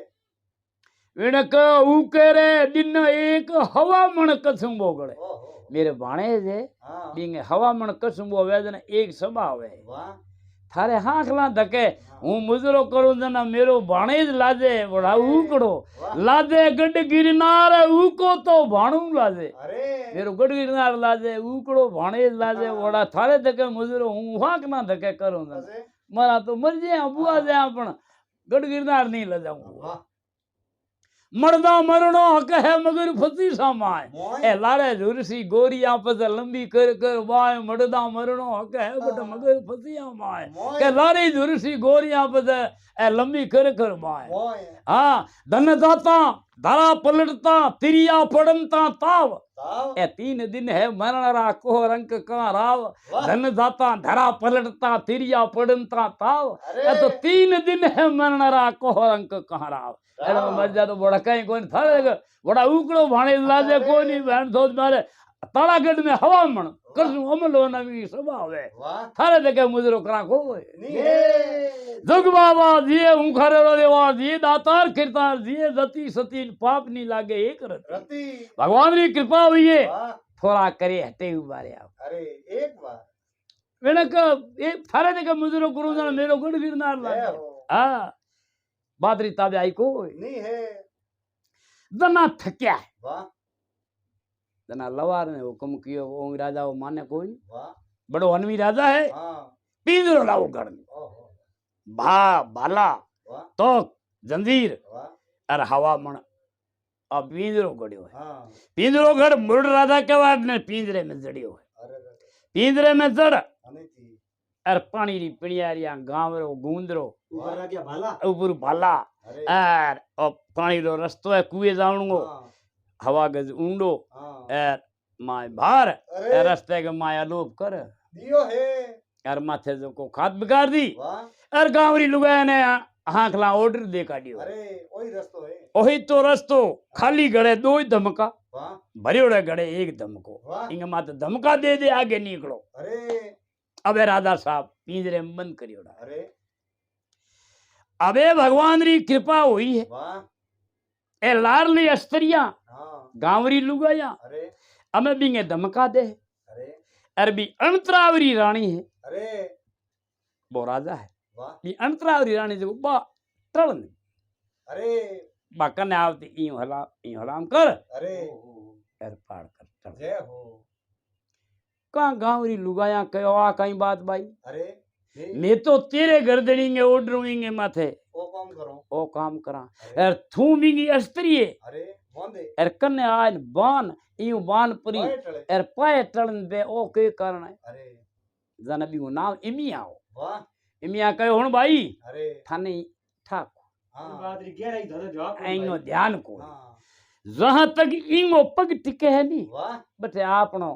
विणक ऊकेरे दिन एक हवा मन कसम बोगड़े ओहो मेरे बाणे जे हाँ बिंगे हवा मन कसम बो वेदन एक सभा होवे वाह थारे हाखला धके हूँ मुजरो करूं जना मेरो भाणेज लाजे बड़ा ऊकड़ो वाह लाजे गढ़ गिरनार ऊको तो भाणू लाजे अरे मेरो गढ़ गिरनार लाजे ऊकड़ो भाणेज लाजे बड़ा थारे धके मुजरो हूँ हाकना धके करूं जना अरे मारा तो मर जाए बुआ जाए पण गढ़ गिरनार नहीं ले जाऊं वाह मरदा मरणो हक है मगर फसी सामाए मोय ए लारे झुरसी गोरिया पस लंबी कर कर बाय मरदा मरणो हक है बट मगर फसिया माए के मोय लारी झुरसी गोरिया पस ए लंबी कर कर बाय मोय हाँ धन दाता धरा पलटता तिरिया पड़नता ताव ताव ए 3 दिन है मरण रा को रंक का राव वाह धन दाता धरा पलटता तिरिया पड़नता ताव ए अरे तो 3 दिन है मरण रा को रंक का राव एड़ो मर जा तो बड़ा कहीं कोई थारे बड़ा उकड़ो भाणे लाजे कोई नहीं बहन सोच मारे तालागढ़ में हवा मन कसू अमल होना भी सभा होवे वाह थारे देखे मुजरो करा को नहीं है जुग बाबा जिए उखरे रो देवा जिए दातार किरतार जिए जति सती पाप नहीं लागे एक रति रति भगवान की कृपा हुई है वाह थोड़ा करे हटे उबारे आप अरे एक बार मैंने कहा ये थारे देखे मुजरो गुरु जन मेरो गुड़ गिरनार जय लागे हो हाँ बादरी ताबे आई को नहीं है जना थक्या है वाह जना लवार ने हुक्म कियो वो राजा वो माने कोई वाह बड़ो अनवी राजा है हाँ पींजरो लाओ घर में ओहो भा भाला वाह तो जंजीर वाह और हवा मन अब पिंजरो गड़ियो है हाँ पिंजरो गढ़ मुड़ राजा के बाद ने पिंजरे में जड़ियो है अरे अरे पिंजरे में जड़ अने थी और पानी री पिणियारिया गांवरो गूंदरो ऊपर आ गया भाला ऊपर भाला अरे और पानी रो रस्तो है कुएं जावणो हाँ हवा गज ऊंडो हाँ और माय भार अरे रस्ते के माया लोभ कर दियो है और माथे जो को खाद बिगाड़ दी वाह और गांवरी लुगाया ने हाकला ऑर्डर दे काटियो अरे वही रस्तो है ओही तो रस्तो खाली गड़े दो ही धमका वाह भरियोड़े गड़े एक धमको वाह इंगे माते धमका दे दे आगे निकलो अरे अबे राजा साहब पिंजरे में बंद करियोड़ा अरे अबे भगवान री कृपा हुई है वाह ए लारली अस्त्रिया हाँ गांवरी लुगाया अरे हमें बिंगे धमका दे अरे अरबी अंतरावरी रानी है अरे वो राजा है वाह ये अंतरावरी रानी जो बा टलन अरे बा कने आवती यूं हलाम कर अरे एर पार कर टल जय हो का गांवरी लुगाया कहो आ कई बात भाई अरे नहीं मैं तो तेरे घर देंगे ऑर्डर होंगे माथे वो काम करो ओ काम करा अरे एर थू बिंगी अस्त्री है अरे बोंदे एर कने आन बान यूं बान परी पाए टले एर पाए टलन बे ओ के कारण है अरे जन बी नाम इमिया हो वाह इमिया कहो हुन भाई अरे थाने ठाक हाँ बादरी गहराई धन जवाब ऐनो ध्यान को हाँ जहां तक इंगो पग टिके है नी वाह बटे आपनो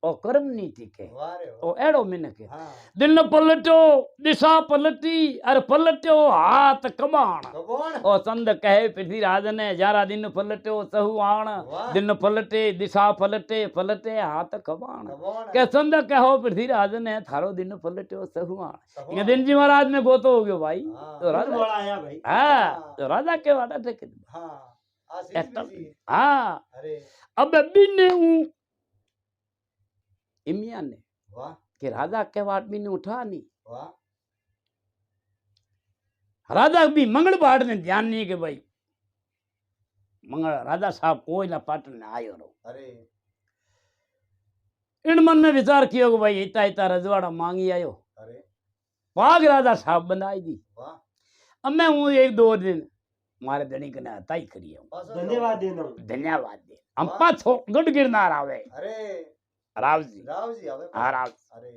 ओ कर्म नहीं टिके वाह रे ओ एड़ो मिनके हाँ दिन पलटो दिशा पलटी अर पलटो हाथ कबाण कौन ओ संद कहे पृथ्वीराज ने 11 दिन पलटो सहु आण वाह दिन पलटे दिशा पलटे पलटे हाथ कबाण कौन के संद कहो पृथ्वीराज ने थारो दिन पलटो सहु आण कौन ये दिन जी महाराज में गोतो हो गयो भाई हाँ तो राजा बड़ा आया भाई हाँ तो राजा के वादा थे हाँ एटल आशीष हाँ अरे अब बिने इमिया ने वाह कि राजा के वाट भी ने उठा नहीं वाह राजा भी मंगल बाट ने ध्यान नहीं कि भाई मंगल राजा साहब कोई ना पाटन ने आयो रो अरे इन मन में विचार कियो कि भाई इतना इतना रजवाड़ा मांगी आयो अरे पाग राजा साहब बनाई दी वाह अब मैं हूँ एक दो दिन मारे धनी कने हताई करी हूँ पासो धन्यवाद देना धन्यवाद दे हम वाह। पाछो गढ़ गिरनार आवे अरे राव जी राव जी आवे हाँ राव अरे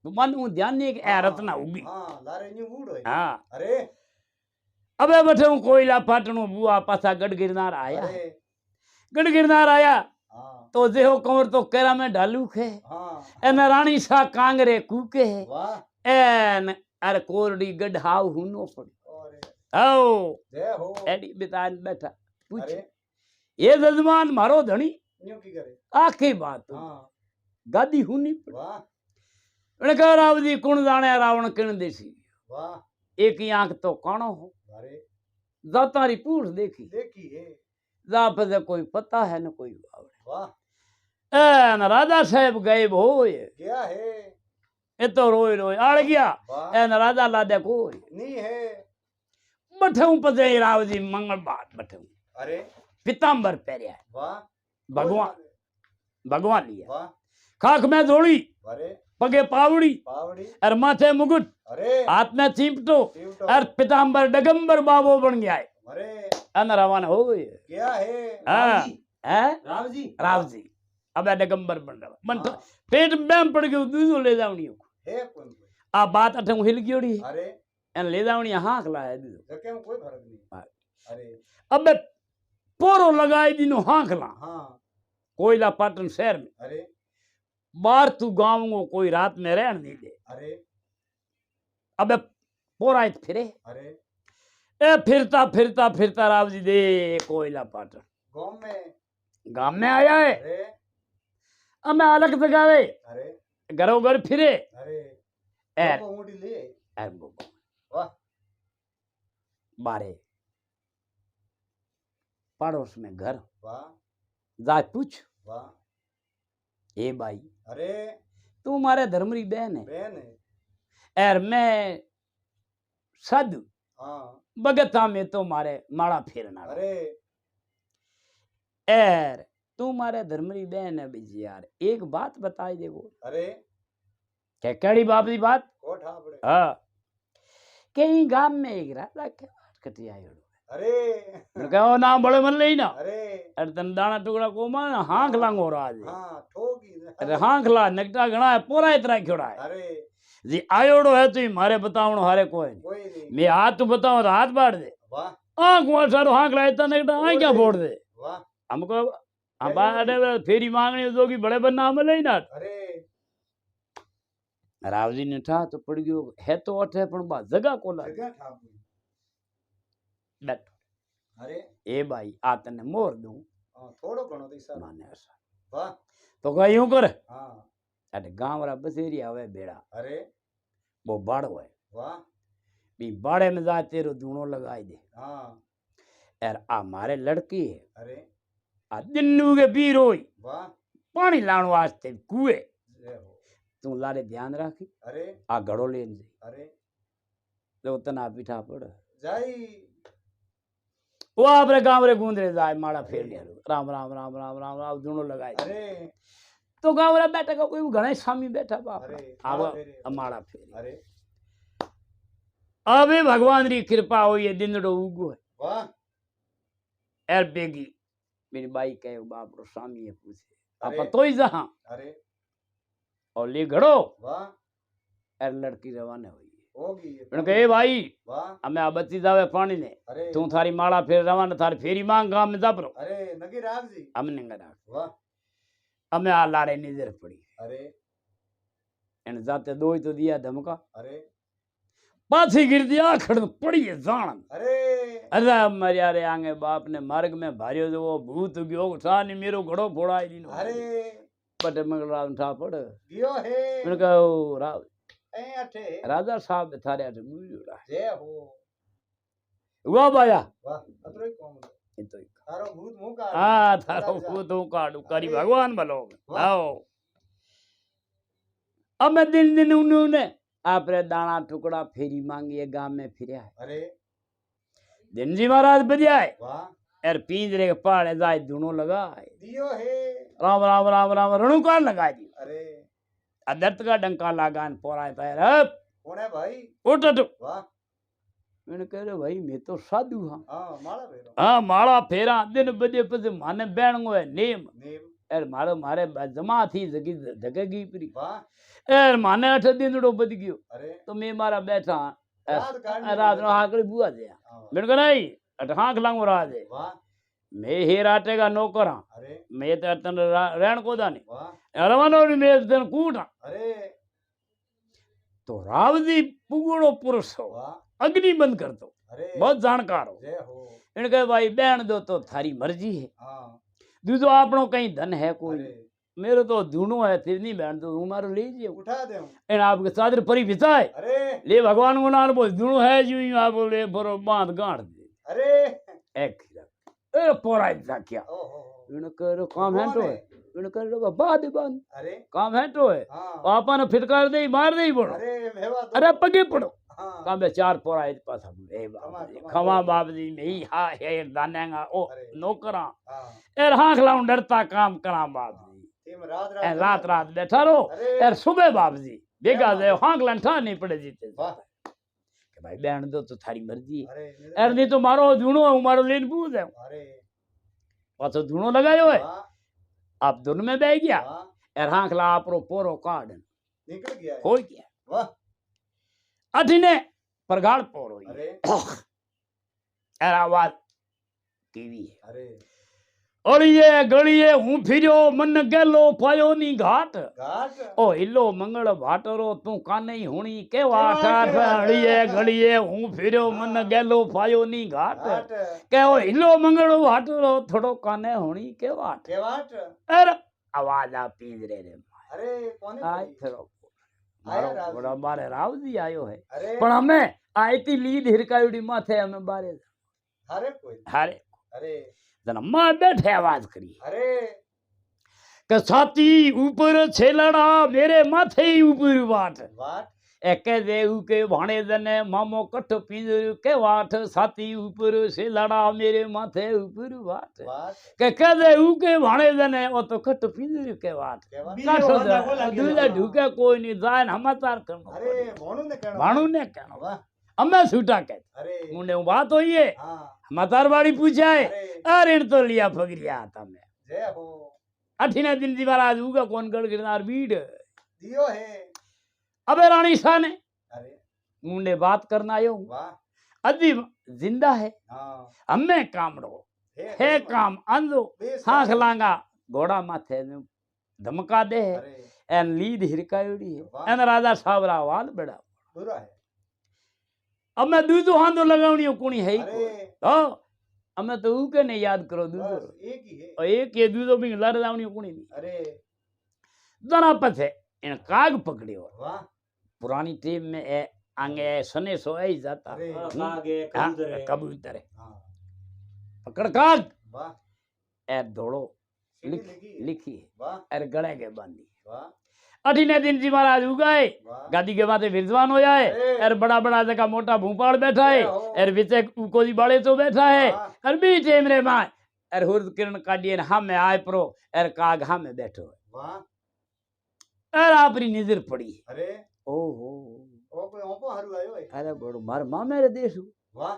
तो मन हूँ ध्यान नहीं कि ए रत्ना होगी हाँ लारे न्यू बूढ़ होई हाँ अरे अबे बैठे हूँ कोयला पाटनो बुआ पासा गढ़ गिरनार आया अरे गढ़ गिरनार आया हाँ तो जेहो कंवर तो केरा में ढालू खे हाँ एन रानी सा कांगरे कूके है वाह एन अरे कोरडी गढ़ाव हुनो पड़ी अरे आओ जय हो एडी बितान बैठा पूछ अरे ये जजमान मारो धनी न्यू की करे आखी बात हाँ गादी हुनी पड़ी वाह उन्हें कहा राव जी कुण जाने रावण किण देसी वाह एक ही आंख तो काणो हो अरे जातारी पूछ देखी देखी है जा पे कोई पता है न कोई बावड़े वाह एन राजा साहब गायब होए क्या है ये तो रोए रोए आड़ गया वाह एन राजा लादे कोई नी है बठूं पते राव जी मंगल बात बठूं अरे पीतांबर पहरिया है वाह भगवान भगवान लिया वाह खाक में जोड़ी अरे पगे पावड़ी पावड़ी और माथे मुकुट अरे हाथ में चिमटो चिमटो। और पीतांबर डगंबर बाबो बन गया है अरे अन रवाना हो गए क्या है हाँ जी है राव जी राव जी अब डगंबर बन रहा मन हाँ, पेट में पड़ गयो दूधो ले जावनी है कोई आ बात अठे हिल गयोड़ी अरे एन ले जावनी हाँ खलाया दूधो जके में कोई फर्क नहीं हाँ। अरे अब पोरो लगाई दिनो हाँ खला हाँ कोयला पाटन शहर में अरे बाहर तू गाँव को कोई रात में रहन नहीं दे अरे अब पोरा फिरे अरे ए फिरता फिरता फिरता राव जी दे कोयला पाटन गांव में आया है अरे अब मैं अलग जगावे अरे घरों घर फिरे अरे एर बाबा ऊँटी ले एर बोबो वाह बारे पड़ोस में घर वाह जा पूछ वाह ए भाई अरे तू मारे धर्मरी बहन है बहन है एर मैं साधु हाँ बगता में तो मारे माड़ा फेरना अरे एर तू मारे धर्मरी बहन है बिजी यार एक बात बताई देखो अरे क्या कड़ी बाप की बात कोठ आपड़े हाँ कहीं गांव में एक राजा के कटिया अरे कहो नाम बड़े मन ले ना अरे अरे तन दाना टुकड़ा को मान हाँख लांगो राज हाँ ठोकी अरे हाँख ला नकटा घना है पूरा इतना क्योड़ा है अरे जी आयोड़ो है तू मारे बतावणो हारे कोई नहीं कोई नहीं मैं हाथ तू बताऊं तो हाथ बाढ़ दे वाह आंख वहां सारो हाँख ला इतना नकटा आँख क्या फोड़ दे वाह हमको हम बाड़े फेरी मांगनी जोगी बड़े बनना हम ले ना अरे राव जी ने ठा तो पड़ गयो है तो अठे पण बा जगह कोला जगह ठाकुर बैठ अरे ए भाई आ तने मोर दूं हाँ, थोड़ो घणो तो इशारा माने ऐसा वाह तो कह यूं कर हाँ अरे गांव रा बसेरी आवे बेड़ा अरे वो बाड़ो है वाह बी बाड़े में जा तेरो दूनो लगाई दे हाँ यार आ मारे लड़की है अरे आ दिन्नू के पी रोई वाह पानी लाने वास्ते कुए जय हो तू लारे ध्यान राखी अरे आ घड़ो लेन दे अरे तो तना पीठा पड़ जाई वो आपरे गांव रे गूंदरे जाए माड़ा फेर लिया राम राम राम राम राम राम दोनों लगाए अरे तो गांव रे बैठा का कोई घणे स्वामी बैठा बाप अरे आव माड़ा फेरे। माड़ा फेर अरे अबे भगवान री कृपा हुई है दिनड़ो उगो है वाह एर बेगी मेरी बाई कहे बाप रो स्वामी है पूछे अरे। आप तो ही जहां अरे और ले घड़ो वाह एर लड़की रवाना हुई होगी मैंने कहे "ए भाई वाह हमें आ बच्ची जावे पानी ने अरे तू थारी माड़ा फेर रवाना थारी फेरी मांग गांव में जापरो अरे नगी राग जी हमने गरा वाह हमें आ लारे नजर पड़ी अरे इन जाते दो ही तो दिया धमका अरे पाछी गिर दिया खड़ पड़ी है जान अरे अरे मरिया रे आगे बाप ने मार्ग में भारियो जो वो भूत गयो सा ने मेरो घड़ो फोड़ाई दीनो अरे बटे मंगल राव ठा पड़ गियो है मैंने कहा "ओ, अठे राजा साहब थारे अठे मुजुड़ा जय हो हुआ बाया वाह अतरो कौन ये तो तारो भूत मुंह का हाँ थारो भूत हूँ काटू करी भगवान भलो वाह। आओ अब मैं दिन दिन उन्होंने आपरे दाना टुकड़ा फेरी मांगी है, गांव में फिर है। अरे दिन जी महाराज बजाए वाह और पिंजरे के पहाड़े जाए दोनों लगाए, दियो है राम राम राम राम रणुकार लगा दी, अरे अदर्थ का डंका लगा पोरा पैर कौन है भाई उठ उठ। वाह मैंने कह रहे भाई मैं तो साधु हाँ। हाँ माला भेरो हाँ माड़ा फेरा दिन बजे पछे माने बैण गो है नेम नेम एर मारो मारे जमा थी जगी जगेगी परी वाह एर माने 8 दिन रो बद गयो अरे तो मैं मारा बैठा रात काटनी रात नो हाकड़ी बुआ दे हाँ, मैंने कहा नहीं अट हाक लांगो राज है वाह मैं ही राटे का नौकर हाँ अरे मैं तो तन रहन को दानी वाह रवानो मैं तन कूट हाँ। अरे तो रावजी पुगड़ो पुरुष हो, वाह अग्नि बंद कर दो, अरे बहुत जानकार हो। जय हो इन्हें कहे भाई बैन दो तो थारी मर्जी है, हाँ दूसरो आपनो कहीं धन है कोई, अरे मेरे तो धूनो है फिर नहीं बैन दो हमारो लीजिए। उठा दे इन आपके चादर परी बिछाए अरे ले भगवान को नाम बोल धूनो है यूं ही आप बोले बरो बांध गांठ दे अरे एक ए पोरा जा क्या ओहो इन्हें कह काम है कौन तो है? है इन्हें कह लो बाद बांध अरे काम है तो है हाँ आपन फिटकार दे मार दे बोलो अरे मेवा तो अरे पगे पड़ो हाँ काम बे 4 पोरा इस पास ए खमा, बाप जी खमा, खमा खमा। बाप जी नहीं हा है दानेगा ओ अरे। नौकरा हाँ एर हाथ लाऊं डरता काम करा बाप जी तीन रात ए रात रात रात बैठा रहो अरे। एर सुबह बाप जी बेगा बाप जाए जी। हांक लंठा नहीं पड़े जीते वाह कि भाई बैठ दो तो थारी मर्जी है अरे एर नहीं तो मारो धूणो है मारो लेन पूछ है अरे पाछो धूणो लगायो है वाह आप दोनों में बैठ गया वाह एर हांक ला आपरो पोरो काट निकल गया है। हो गया वाह अठिने परगाड़ पोरो अरे एर आवाज टीवी है अरे अड़िए गड़िए हूँ फिरो मन गेलो पायो नी घाट घाट ओ हिलो मंगल भाटरो तू काने हुणी के वाट, वाटार अड़िए गड़िए हूँ फिरो मन गेलो पायो नी घाट घाट के ओ हिलो मंगल भाटरो थोड़ो काने हुणी के वाट केवाट अरे आवाज आ पिंजरे रे अरे कौन है आय कोई? थरो आया मारो रावजी। बड़ा मारे रावजी आयो है अरे पण हमें आईती लीड हिरकायुडी माथे हमें बारे हरे कोई हारे अरे जन्मा बैठे आवाज करी अरे के छाती ऊपर छेलड़ा मेरे माथे ही ऊपर वाट वाट एक देव के भाणे जने मामो कठ पिंजर के वाट छाती ऊपर छेलड़ा मेरे माथे ऊपर वाट वाट के देव के भाणे जने ओ तो कठ पिंजर के वाट केवाट काठो वाला को लगे दूल्हा ढूके कोई नहीं जाए समाचार करनो अरे मोनू ने कहना भाणु ने कहनो वाह हमें छूटा के अरे मुंडे बात होई है हाँ मातारवाड़ी पूछा है अरे अरे इन तो लिया फगरिया आता में जय हो अठिने दिन जी महाराज उगा कौन गढ़ गिरनार बीड़ दियो है अबे रानी शाह ने अरे मुंडे बात करना आयो वाह अजी जिंदा है हाँ हमें कामड़ो है काम अंधो बेस हाथ है। लांगा घोड़ा माथे ने धमका दे है अरे एन लीद हिरकायोड़ी है वाह। एन राजा सावरा वाल बड़ा बुरा है अब मैं दूधो हाथो लगावनी कुणी है ही अरे को हो हमें तो ऊके ने याद करो दूधो बस एक ही है और एक ये दूधो भी लड़ लावनी कुणी नहीं अरे जरा पथे इन काग पकड़ियो वाह पुरानी टीम में ए आगे सने सो आई जाता अरे आगे हाँ, कबूतर है कबूतर है हाँ पकड़ काग वाह ए दौड़ो सीढ़ी लिख, लगी है। लिखी वाह अरे गड़े के बांधी वाह अठीने दिन जी महाराज उगाए वाह गादी के माथे विद्वान हो जाए अरे। और बड़ा बड़ा जगह मोटा भूपाड़ बैठा है जय हो। और विचे कोई बाड़े तो बैठा है वाह। और बीच रे मां और हुर्द किरण काटिए हम में आए प्रो और काग हम में बैठो है वाह और आपरी नजर पड़ी है अरे ओहो ओपो ओपो हारू आयो है अरे बड़ो मार मां मेरे देश हूँ वाह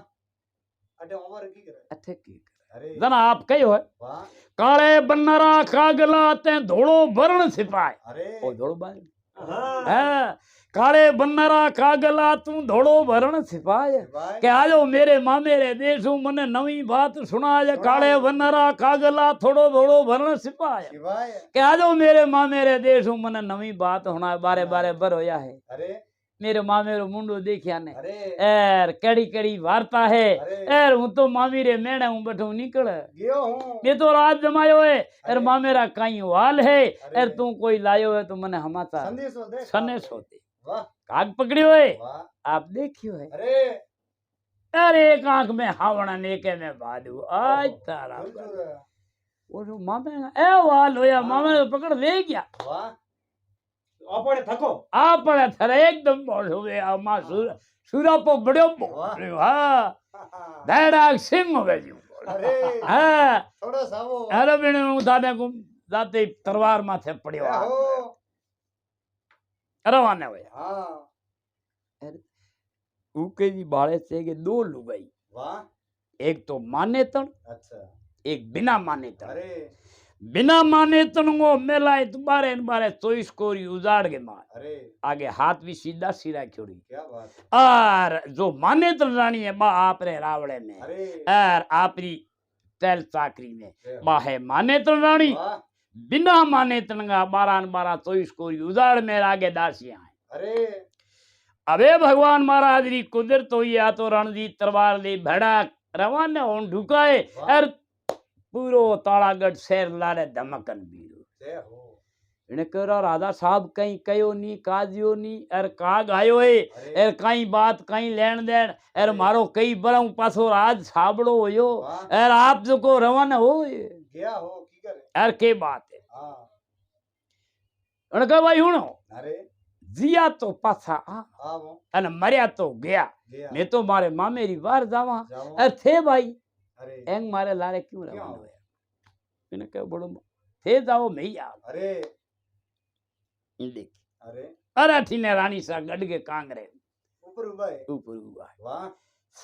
अटे ओवर की करे अच्छे की अरे जना आप कहो है वाह काले बन्नरा कागला ते धोड़ो वर्ण सिपाए अरे ओ धोड़ो बाय हाँ है काले बन्नरा कागला तू धोड़ो वर्ण सिपाए वाह के आजो मेरे मामे रे देशू मने नवी बात सुनाए काले बन्नरा कागला थोड़ो थोड़ो वर्ण सिपाए शिवाय के आजो मेरे मामे रे देशू मने नवी बात होना बारे बारे बर होया है अरे मेरे मामे रो मुंडो देखिया ने अरे एर कड़ी कड़ी वार्ता है अरे एर हूं तो मामी रे मेणे हूं बैठो निकल गियो हूँ ये तो रात जमायो है एर अरे। मामेरा कई वाल है अरे। एर तू कोई लायो है तो मने समाचार संदेशो दे सने सोते वाह काग पकड़ियो है वाह आप देखियो है अरे अरे एक आंख में हावड़ा नेके में बादू आज तारा हुजूर, वो जो मामे ए वाल होया हाँ। मामे ने पकड़ ले गया वाह अपने थको આપણે થરે એકદમ મોઢું વે આમાં સુરાપો બડ્યો હા ધડાક સિંહ વેજ્યું અરે હા થોડો સાવો અરે બેને હું તાને જાતે તરવાર માથે પડ્યો હો રવાના હોય હા ઉકેજી બાળે છે કે દો લુગાઈ વાહ એક તો માનેતણ अच्छा એક बिना मानेतण अरे बिना मानेतण वो मेलाए बारे न बारे 24 कोरी उजाड़ के मार अरे आगे हाथ भी सीधा सिरा छोड़ी क्या बात है और जो मानेतण रानी है बा आपरे रावड़े में अरे और आपरी तेल चाकरी में जय हो। बा है मानेतण रानी वाह बिना मानेतण का 12 24 कोरी उजाड़ में आगे दासियां हैं अरे अबे भगवान महाराज री कुदरत हुई या तो रणजीत तलवार ली भड़क रवाना होन ढुकाए वाह। और पूरो तालागढ़ शहर लारे धमकन बीरो जय हो इने करा राजा साहब कहीं कयो नी काजियो नी और काग आयो है अरे और कई बात कई लेन देन और मारो कई बरऊ पासो राज साबड़ो होयो वाह और आप जो को रवाना हो गया हो की करे और के बात है हाँ उनका भाई हुनो अरे जिया तो पाछा आ हाँ वो और मरिया तो गया गया मैं तो मारे मामेरी बार जावा जाओ और थे भाई अरे एंग मारे लारे क्यों क्यों? रवाना हुए मैंने कहा बड़ो थे जाओ मैं ही आ अरे देख अरे अरे ठीने रानी सा गड के कांगरे ऊपर उबा है ऊपर हुआ वाह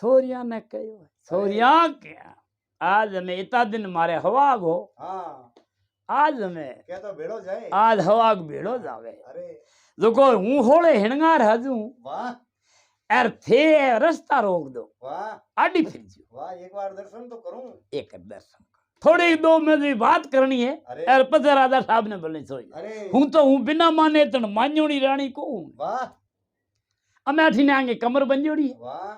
सोरिया ने कहो सोरिया क्या आज हमें इतना दिन मारे हवाग हो हाँ आज हमें क्या तो भेड़ो जाए आज हवाग भेड़ो जावे अरे जो को हूं होले हिणगार हजू वाह एर थे रास्ता रोक दो वाह आडी फिर जो वाह एक बार दर्शन तो करूं एक दर्शन थोड़ी दो में भी बात करनी है अरे एर पते राजा साहब ने बोले सोई अरे हूं बिना माने तन मान्योड़ी रानी को हूं वाह अमे अठीने आगे कमर बंजोड़ी है वाह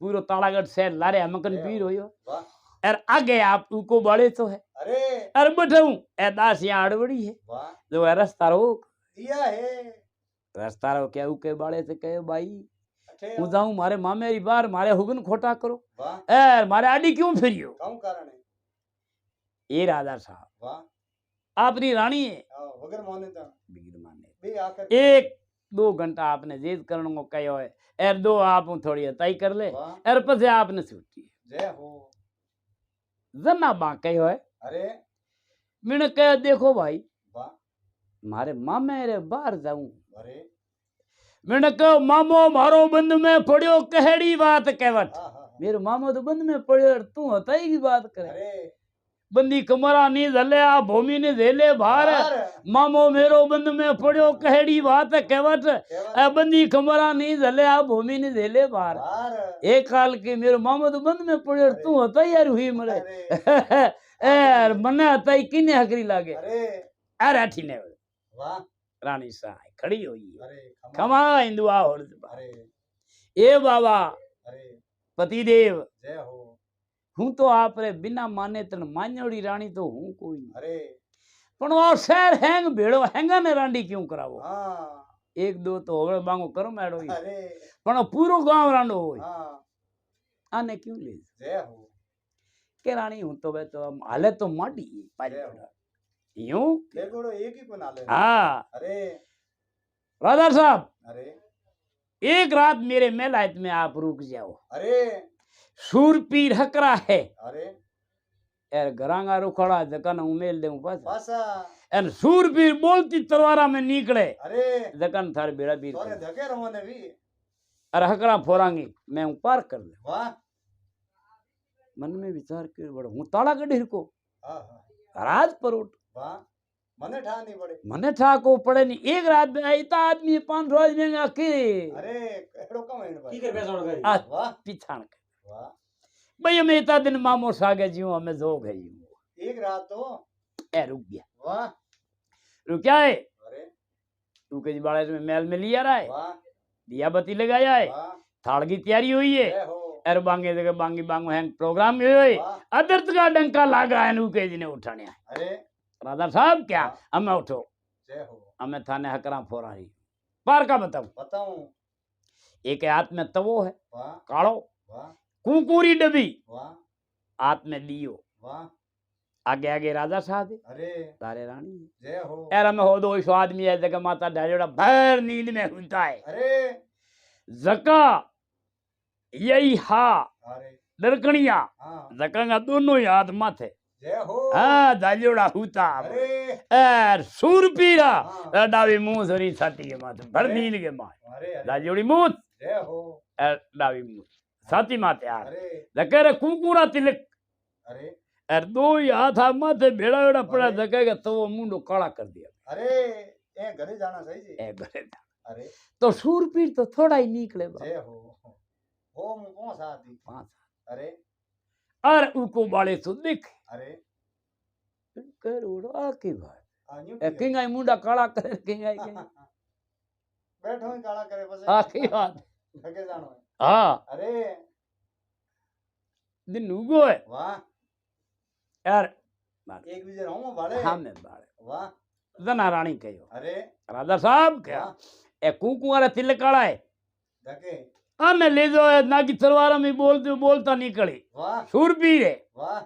पूरो तालागढ़ शहर लारे हमकन जय पीर होयो वाह और आगे आप उको बड़े तो है अरे और बैठाऊं ए दासियां अड़वड़ी है वाह जो है रास्ता रोक दिया है रास्ता रोक क्या उके बाड़े से कहे भाई अच्छे हूं जाऊं मारे मामेरी बार मारे हुगन खोटा करो वाह ए मारे आडी क्यों फिरियो कौन कारण है ये राजा साहब वाह आपरी रानी है आओ, वगर मोने तो बिगड़ माने भी आकर 1-2 घंटा आपने जेद करने को कहो है एर दो आप थोड़ी तय कर ले वाह एर पसे आपने छुट्टी जय हो जना बा कहो है अरे मैंने कहा देखो भाई वाह मारे मामे रे बाहर जाऊं अरे मैंने कहा मामो मारो बंद में पड़ियो कहड़ी बात कहवट हाँ हाँ मेरे मामो तो बंद में पड़ियो और तू हताई की बात करे अरे बंदी कमरा नी झले आ भूमि ने झेले भार बाहर मामो मेरो बंद में पड़ियो कहड़ी बात कहवट केवल ए बंदी कमरा नी झले आ भूमि ने झेले भार बाहर एक काल के मेरो मामो तो बंद में पड़ियो और तू हताई यार हुई मरे अरे ए मने हताई किने हकरी लागे अरे अरे अठीने वाह रानी सा खड़ी हुई है अरे खमा हिंदुआ और अरे ए बाबा अरे पतिदेव जय हो हूं तो आप रे बिना माने तन मान्योड़ी रानी तो हूं कोई नहीं अरे पण वो शहर हैंग भेड़ो हैंगा ने रांडी क्यों करावो हाँ 1-2 तो होवे बांगो करो मैडो ही अरे पण पूरो गांव रांडो होय हाँ आने क्यों ले जय हो के रानी हूं तो वे तो हाले तो माडी पारी जय हो। यूं देखो एक ही बना ले हां अरे राजा साहब अरे एक रात मेरे मेलायत में आप रुक जाओ अरे सूरपीर हकरा है अरे एर घरांगा रुखड़ा जकन उमेल देऊं पास पासा एन सूरपीर बोलती तलवारा में निकले अरे जकन थार बेड़ा बीर तोरे धके रहोने भी अरे हकड़ा फोरांगी मैं पार कर ले वाह मन में विचार कर बड़ो हूं ताला गढ़ को हाँ हाँ राज परोट वाह मने ठा नहीं पड़े मने ठाको पड़े नहीं एक रात में इतना आदमी 5 रोज में आके अरे एड़ो कम है की भाई कर बेसण गई आ वाह पिछाण के वाह भाई हमें इतना दिन मामो सागे जीव हमें जो गई एक रात तो ए रुक गया वाह रुक है अरे तू के बाड़े में मेल में लिया रहा है वाह दिया बत्ती लगाया है वाह थाल की तैयारी हुई है जय हो एर बांगे जगह बांगी बांगो हैंग प्रोग्राम हुए वाह अदर्थ का डंका लागा है नुके जी ने उठाने है अरे राजा साहब क्या हमें उठो जय हो हमें थाने हकरा फोरा रही बार का बताऊं बताऊं एक हाथ में तवो है वाह कालो वाह कुंकुरी डबी वाह हाथ में दियो वाह आगे आगे राजा साहब है, अरे तारे रानी है। जय हो यार में हो दो सो आदमी है जगह माता डायोड़ा भर नींद में होता है। अरे जका यही हा अरे दरकणिया हाँ जका का दोनों ही हाथ माथे जय हो हाँ दायोड़ा होता अरे एर सूरपीरा हाँ। डावी मुंह सरी छाती के माथे भर नींद के माथे अरे अरे दायोड़ी मुंह जय हो एर डावी मुंह छाती माथे यार अरे जके कुकुरा तिलक अरे एर दो ही हाथ आ माथे भेड़ा वेड़ा पड़ा अरे। जगह तो वो मुंडो काला कर दिया अरे ए घरे जाना सही जी ए घरे जा। अरे तो सूरपीर तो थोड़ा ही निकले बा जय हो मु कौन सा आदमी पांच अरे और उनको बाले तो देख अरे करोड़ आके भाई आन्यू ए किंगाई मुंडा काला करे किंगाई के बैठो ही काला करे बस आखी बात घगे जानो है हाँ अरे दिन उगो है वाह यार एक बीजे रहूं बाले हाँ मैं बाले वाह जना रानी कहो अरे राजा साहब क्या वाह ए कुकुआरा तिलक काला है धके हाँ मैं ले जाओ है, ना की तलवार में बोलता निकली वाह सूरपीर है वाह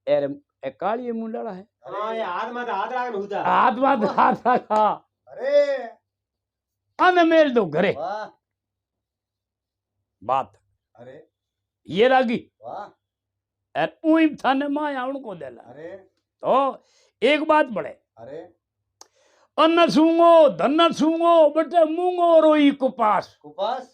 एर ए काली मुंडाला है हाँ ये हाथ में हाथ लागन होता हाथ बात हाथ रखा अरे हमें मेल दो घरे वाह बात अरे ये रागी वाह एर उई थाने माया उनको देला अरे तो एक बात बड़े अरे अन्न सूंगो धन सूंगो बटे मूंगो रोई कुपास कुपास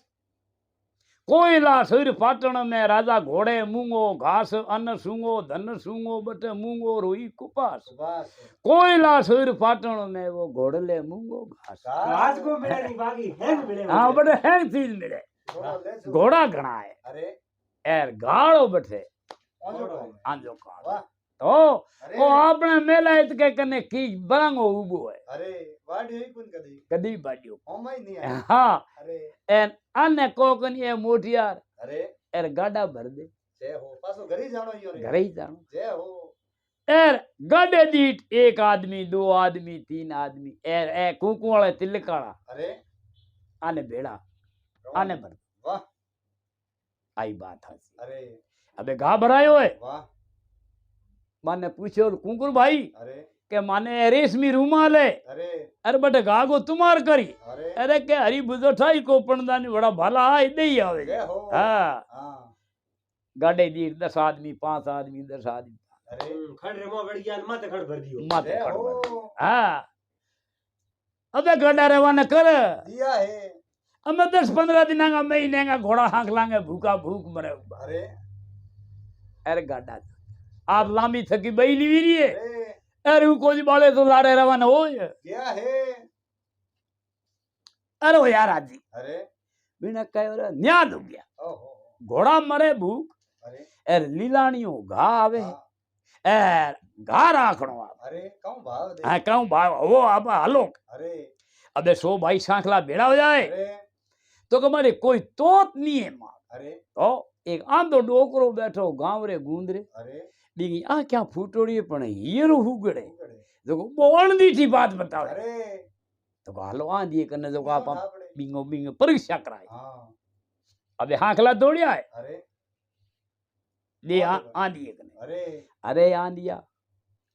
कोयला सिर पाटण में राजा घोड़े मूंगो घास अन्न सूंगो धन सूंगो बटे मूंगो रोई कुपास कुपास कोयला सिर पाटण में वो घोड़ले मूंगो घास आज को मिले नहीं बाकी है मिले हाँ बटे हैंग चीज मिले घोड़ा घना है अरे एर गाड़ो बटे आंजो का वाह तो अरे वो आपने मेला इत के कने की बरंगो उबो है अरे वाडी ही कुन कदी कदी बाडियो ओमा ही नहीं आया हाँ अरे एन अन्य कोकन ये मोटियार अरे एर गाड़ा भर दे जय हो पासो घर ही जानो यो रे घरे ही जानो जय हो एर गाड़े दीट एक आदमी दो आदमी तीन आदमी एर ए कुकू वाले तिलकाड़ा अरे आने बेड़ा आने भर वाह आई बात हसी अरे अबे गा भरायो है वाह माने पूछो कुकुर भाई अरे के माने रेशमी रूमाल है अरे अरे बटे गागो तुम्हार करी अरे अरे के हरी बुजोठाई को पणदानी बड़ा भला आए दे ही आवे जय हो हाँ हाँ गाड़े दी 10 आदमी 5 आदमी 10 आदमी अरे खड़ रे मो गड़ गया माथे खड़ भर दियो माथे जय खड़ भर। हो हाँ अबे गड्ढा रवाना कर दिया है अब 10-15 दिन का महीने का घोड़ा हाँक लांगे भूखा भूख मरे अरे अरे गाड़ा आप लांबी थकी बैली वीरी है अरे अरे को जी बाले तो लाड़े रवाना हो क्या है अरे वो यार आजी अरे बिना कहे और न्याद हो गया ओहो घोड़ा मरे भूख अरे एर लीलाणियों घा आवे हाँ, एर घा राखणो आप अरे कौन भाव दे हाँ कहूँ भाव वो आप हलो अरे अबे 100 भाई सांखला भेड़ा हो जाए अरे तो कमारे कोई तोत नहीं है मां अरे तो एक आंधो डोकरो बैठो गांव रे गूंदरे अरे ડીંગી આ ક્યાં ફૂટોડી પણ હીરો હુગડે उगड़े, જો બોણ દીઠી વાત બતાવે अरे તો હાલો આ દીએ કને જો આપા थापड़े, બીંગો બીંગો પરીક્ષા કરાય हाँ અબે હાંકલા દોડ્યા है अरे दे आ दिए कने अरे अरे आ दिया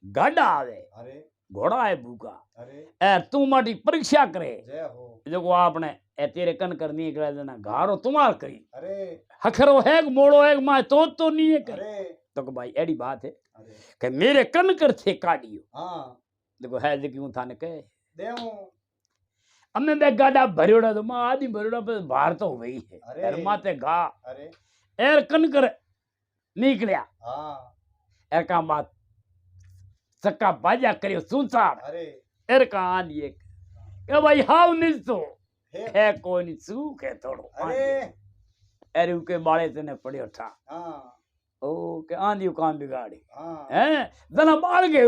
गाड़ा आवे अरे घोड़ा है भूखा अरे ए तू माटी परीक्षा करे जय हो जो आपने ए तेरे कन करनी निकला देना घारो तुम्हार करी अरे हखरो है मोड़ो है मां तो नहीं है करे अरे तो कि भाई एडी बात है अरे कि मेरे कन कर थे काटियो हाँ देखो है जो क्यों थाने कहे देऊ हमने मैं गाड़ा भरियोड़ा तो मां आदि भरियोड़ा पे बाहर तो वही है अरे। एर माते घा अरे एर कन कर निकलिया हाँ एर का बात सक्का बाजा करियो सुसार अरे एर का आंधी एक के भाई हाउ निस तो हे है कोई नहीं सूख है थोड़ो अरे एर के बाले से ने पड़ियो था हाँ ओ के आंधी काम बिगाड़ी हाँ हैं जना बाल के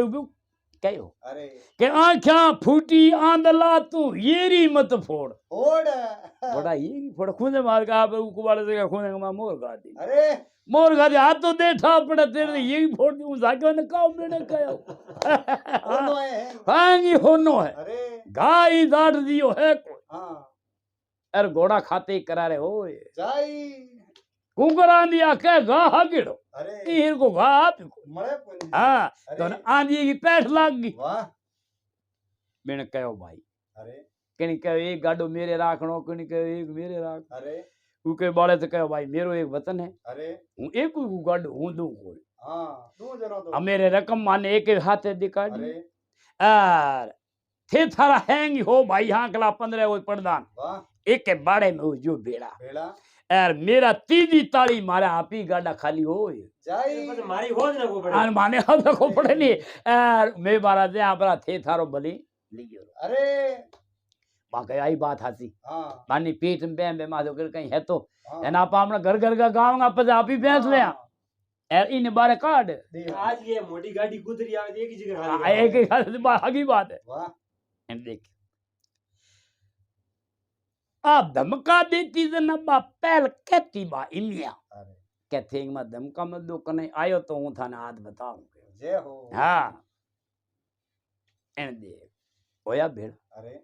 कहो अरे के आंखा फूटी आंदला तू येरी मत फोड़ ओड़ बड़ा ये फोड़ खूने मार का आप को बाले से खूने का मोर गा दी अरे मोर गा दे हाथ तो देठा पड़े तेरे ये फोड़ दूं जाके ने काव मैंने कहो दोनों है हांगी होनो है अरे गाय दाट दियो है कोई हाँ अरे घोड़ा खाते ही करारे होए जाई कुकर आंदी आखे गा हागिड़ो अरे ईर को गा आप मळे कोनी हाँ तो अरे आंधी की पैठ लाग गई वाह मैंने कहो भाई अरे कहीं कहो एक गाडो मेरे राखनो कहीं कहो एक मेरे राख अरे उके बाले तो कहो भाई मेरो एक वतन है अरे हूँ एक को गाडो हूँ दो कोई हाँ तू जनो तो अब मेरे रकम माने एक हाथे दिखा दी अरे और थे थारा हैंग हो भाई हाँ कला 15 वो प्रधान वाह एक के बाड़े में हो जो बेड़ा भेड़ा यार मेरा तीजी ताली मारा आप ही गाडा खाली हो जाई बस मारी होज ना को पड़े और माने हम को पड़े नहीं यार मैं बारा दे आप थे थारो भली लियो अरे बाकी आई बात हासी हाँ मानी पीठ में बे माधो कर कहीं है तो हाँ है ना आप अपना घर घर का गाँव पे आप ही भैंस ले हाँ, यार इन बारे काट दिया। आज ये मोटी गाड़ी गुजरी आवे एक ही जगह हाँ, खाली एक ही आगे बात है वाह एंड देख आप धमका देती जनाबा पहल कहती बा इमिया अरे कहते हैं मैं धमका मत दो कने आयो तो हूं थाने हाथ बताऊं जय हो हाँ एंड देख होया भेड़ अरे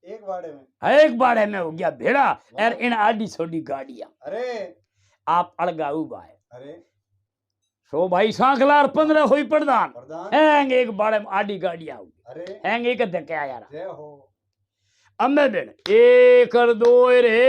एक बाड़े में एक बाड़े में हो गया भेड़ा यार इन आडी छोड़ी गाड़ियां अरे आप अड़गाऊ बाय अरे सो भाई सांखलार 15 हुई प्रधान प्रधान हैंग एक बाड़े में आडी गाड़ियां होगी अरे हैंग एक धक्के आ यार जय हो अम्मे बेन एक और दो रे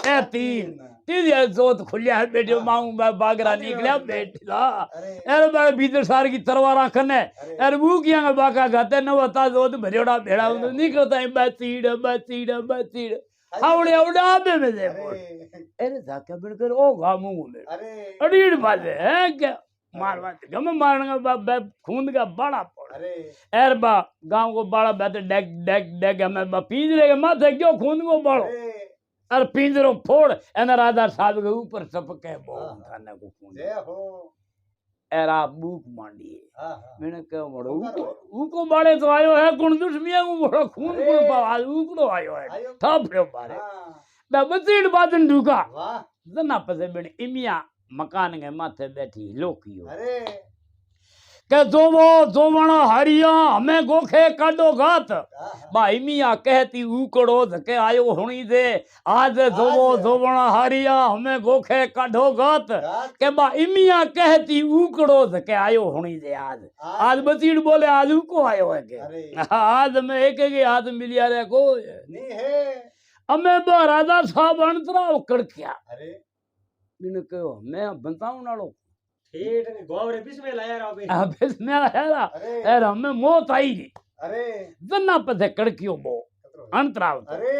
ए तीन तीन जोत खुलिया है बेटे माऊ बागरा निकलिया बेटा अरे अरे बड़े भीतर सार की तरवारा कने अरे अरे वो किया बाका गाते न बता जोत भरेड़ा भेड़ा निकलता है बसीड़ हावड़े उड़ा बे में दे अरे अरे जाके बिनकर ओ गामू में अरे अड़ीड़ बाजे है क्या मारवा गम मारने का खून का बड़ा पड़ अरे एर बा गांव को बड़ा बेटे डेग डेग डेग हमें बा पिंजरे के माथे क्यों खून को बड़ो अरे अरे पिंजरो फोड़ एना राजा साहब के ऊपर सपके बो हाँ। खाने को खून जय हो एर आप बूक मांडी हाँ हाँ मैंने कहा बड़ो उनको उको बाड़े तो आयो है कुण दुश्मिया को बड़ो खून अरे। कुण पावा उकड़ो आयो है आयो थापड़ो बारे हाँ बे बसीड़ बादन ढुका वाह जना पसे बेने इमिया मकान के माथे बैठी लोकियो अरे के जोवण हरिया हमें गोखे काडो गात हाँ, हाँ, भाई मिया कहती उकड़ो धके आयो हुणी दे आज जोवण हरिया हमें गोखे काडो गात रात के बा इमिया कहती उकड़ो धके आयो हुणी दे आज आज बसीड़ बोले आज उको आयो है के अरे आज मैं एक के हाथ मिलिया रे को नहीं है हमें बा राजा साहब अंतरा उकड़ क्या अरे मैंने कहो मैं बताऊं नालो ठेठ ने गांव रे बीच में लाया रहा बे अबे मेरा हेरा अरे एर हमें मौत आई री अरे जन्ना पथे कड़कियो बो अंतरा अरे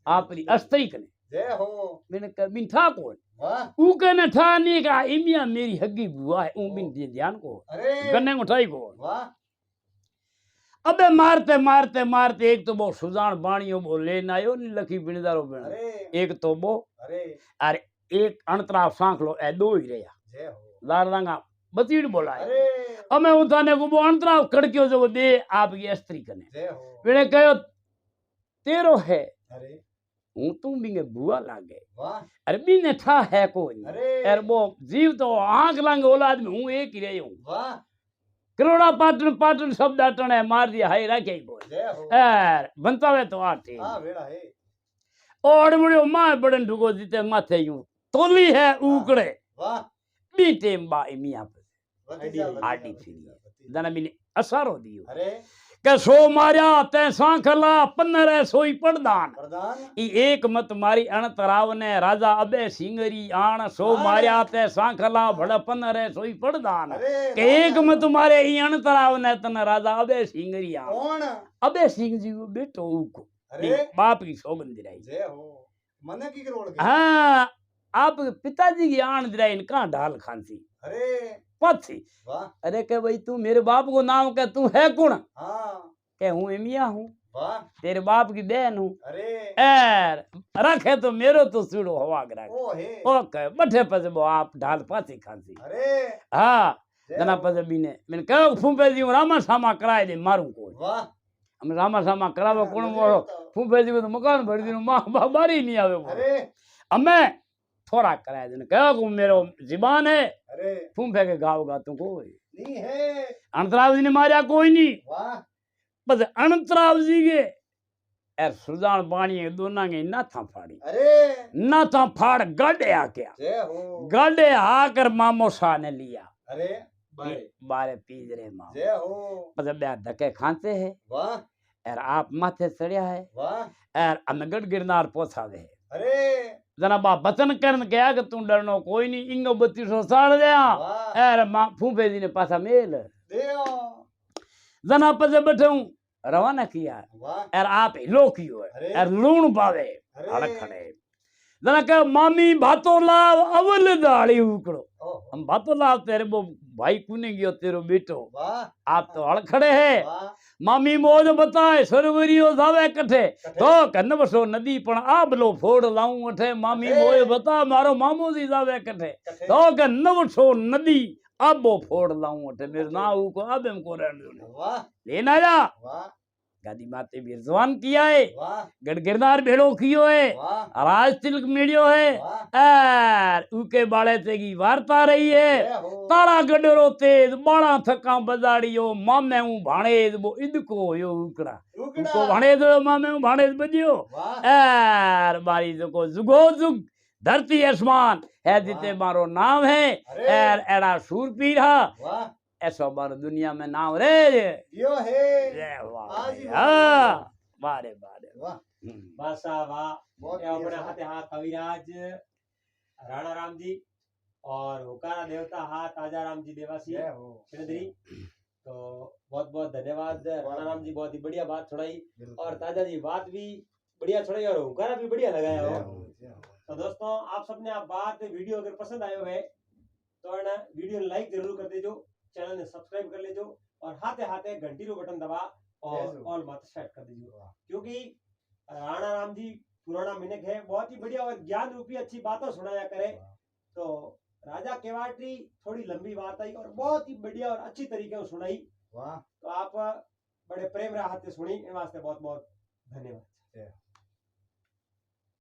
आपरी अस्त्री कने जय हो मैंने कहा मिठा कौन वाह ऊ कने ठा नहीं का इमिया मेरी हग्गी बुआ है ऊ बिन ध्यान को अरे गन्ने को ठाई को वाह अबे मारते मारते मारते एक तो वो सुजान बाणियो बो लेन आयो नी लखी बिनदारो बिन अरे एक तो वो अरे अरे एक अंतरा सांख लो ए दो ही रहा जय हो लारदांगा बतीड़ बोला है अरे हमें उठाने को वो अंतरा कड़कियो जो दे आपकी अस्त्री कने जय हो मैंने कहो तेरो है अरे हूँ तुम बिंगे बुआ लागे वाह अरे बिने ठा है कोई अरे यार वो जीव तो आंख लांगे औलाद में हूँ एक ही रही हूँ वाह करोड़ा पाटन पाटन शब्द अटने मार दिया हाय रखे बोल जय हो यार बनता वे तो आटे हाँ बेड़ा है और बड़े माँ बड़न ढुको जीते माथे यूं तोली है उकड़े वाह बी टेम बा मियाँ पे भतीजा, भतीजा, आडी भतीजा, फिरी भतीजा। दना बिने असरो दियो अरे के सो मारिया ते सांखला 15 सोई पड़दान प्रधान ई एक मत मारी अण तराव ने राजा अबे सिंगरी आण सो मारिया ते सांखला भड़ 15 सोई पड़दान अरे के एक मत मारे ई अण तराव ने तन राजा अबे सिंगरी आण कौन अबे सिंह जी को बेटो उको अरे बाप की सौगंध दिलाई जय हो मने की करोड़ के हाँ आप पिताजी की आण दिलाई इनका ढाल खांसी अरे पथी वाह अरे के भाई तू मेरे बाप को नाम के तू है कौन हाँ के हूँ मियाँ हूँ वाह तेरे बाप की बहन हूँ अरे एर रखे तो मेरो तो सीढ़ो हवा रख ओ हे ओके बठे पसे वो आप ढाल पासी खांसी अरे हाँ जय जना हो। पसे बीने मैंने कहो फूफे जी रामा सामा कराए दे मारूं को वाह हम रामा सामा करावे कौन मजे वो बताओ। फूफे जी को तो मकान भर दी माँ बारी नहीं आवे वो अरे हमें थोड़ा कराए देने कहो को मेरो जीबान है अरे फूफे के गाँव गा तू कोई नहीं है अंतराव जी ने मारिया कोई नहीं वाह बस अंतराव जी के एर सुजान बाणी दोना के ना था फाड़ी अरे ना था फाड़ गाड़े आ क्या जय हो गाड़े आकर मामो शाह ने लिया अरे बारे बारे पीजरे माँ जय हो मतलब ब्याह धक्के खाते है वाह एर आप माथे चढ़िया है वाह एर अनगढ़ गिरनार पहुंचावे है अरे जना बा बचन करन गया कि तू डरनो कोई नहीं इंगो 3200 साड़ दिया वाह एर मां फूफे जी ने पासा मेल देओ जना पजे बैठूं रवाना किया वाह एर आप हिलो कियो है अरे एर लूण पावे अरे अड़ खड़े जना के मामी भातो लाव अवल दाड़ी उकड़ो ओहो, हम भातो लाव तेरे वो भाई कुने गयो तेरो बेटो वाह आप तो अड़ खड़े है वाह मामी मौज बताए सरवरियो जावे कठे कठे। तो कन्न बसो नदी पण आबलो फोड़ लाऊं अठे मामी अठे। मौज बता मारो मामो जी जावे कठे कठे। तो कन्न बसो नदी आबो फोड़ लाऊं अठे मेरे ना ऊ को आबेम को रहन दो वाह लेना जा वाह गादी माते भी जवान किया है वाह गड़गिरनार भेड़ो कियो है वाह राज तिलक मिलियो है वाह एर उके बाले ते की वार्ता रही है जय हो तारा गडरो तेज बाणा थका बजाड़ियो मामे ऊ भाणेज वो इदको होयो उकड़ा रुकड़ा उको भाणेज होयो मामे ऊ भाणेज बजियो वाह एर मारी जको जुगो जुग धरती आसमान है जिते वाह। मारो नाम है अरे एर एड़ा सूरपीर हा वाह ऐसो मारो दुनिया में नाम रे यो है जय वाह आज ही हाँ बारे बारे वाह बासा वाह बहुत ये अपने बढ़िया हाथे हाथ कविराज राणा राम जी और हुकारा देवता हाथ ताजा राम जी देवासी जय हो श्रीधरी तो बहुत बहुत धन्यवाद राणा राम जी बहुत ही बढ़िया बात सुनाई बिल्कुल। और ताजा जी बात भी बढ़िया सुनाई और हुकारा भी बढ़िया लगाया जय हो हो, जय हो। तो दोस्तों आप सबने आप बात वीडियो अगर पसंद आयो है तो है ना वीडियो लाइक जरूर कर देजो चैनल ने सब्सक्राइब कर लेजो और हाथे हाथे घंटी रो बटन दबा और जय हो। ऑल मत सेट कर दीजिए क्योंकि राणा राम जी पुराना मिनक है बहुत ही बढ़िया और ज्ञान रूपी अच्छी बातें सुनाया करे तो राजा केवाटी थोड़ी लंबी बात आई और बहुत ही बढ़िया और अच्छी तरीके से सुनाई वाह तो आप बड़े प्रेम राहत से सुनी इन वास्ते बहुत बहुत धन्यवाद।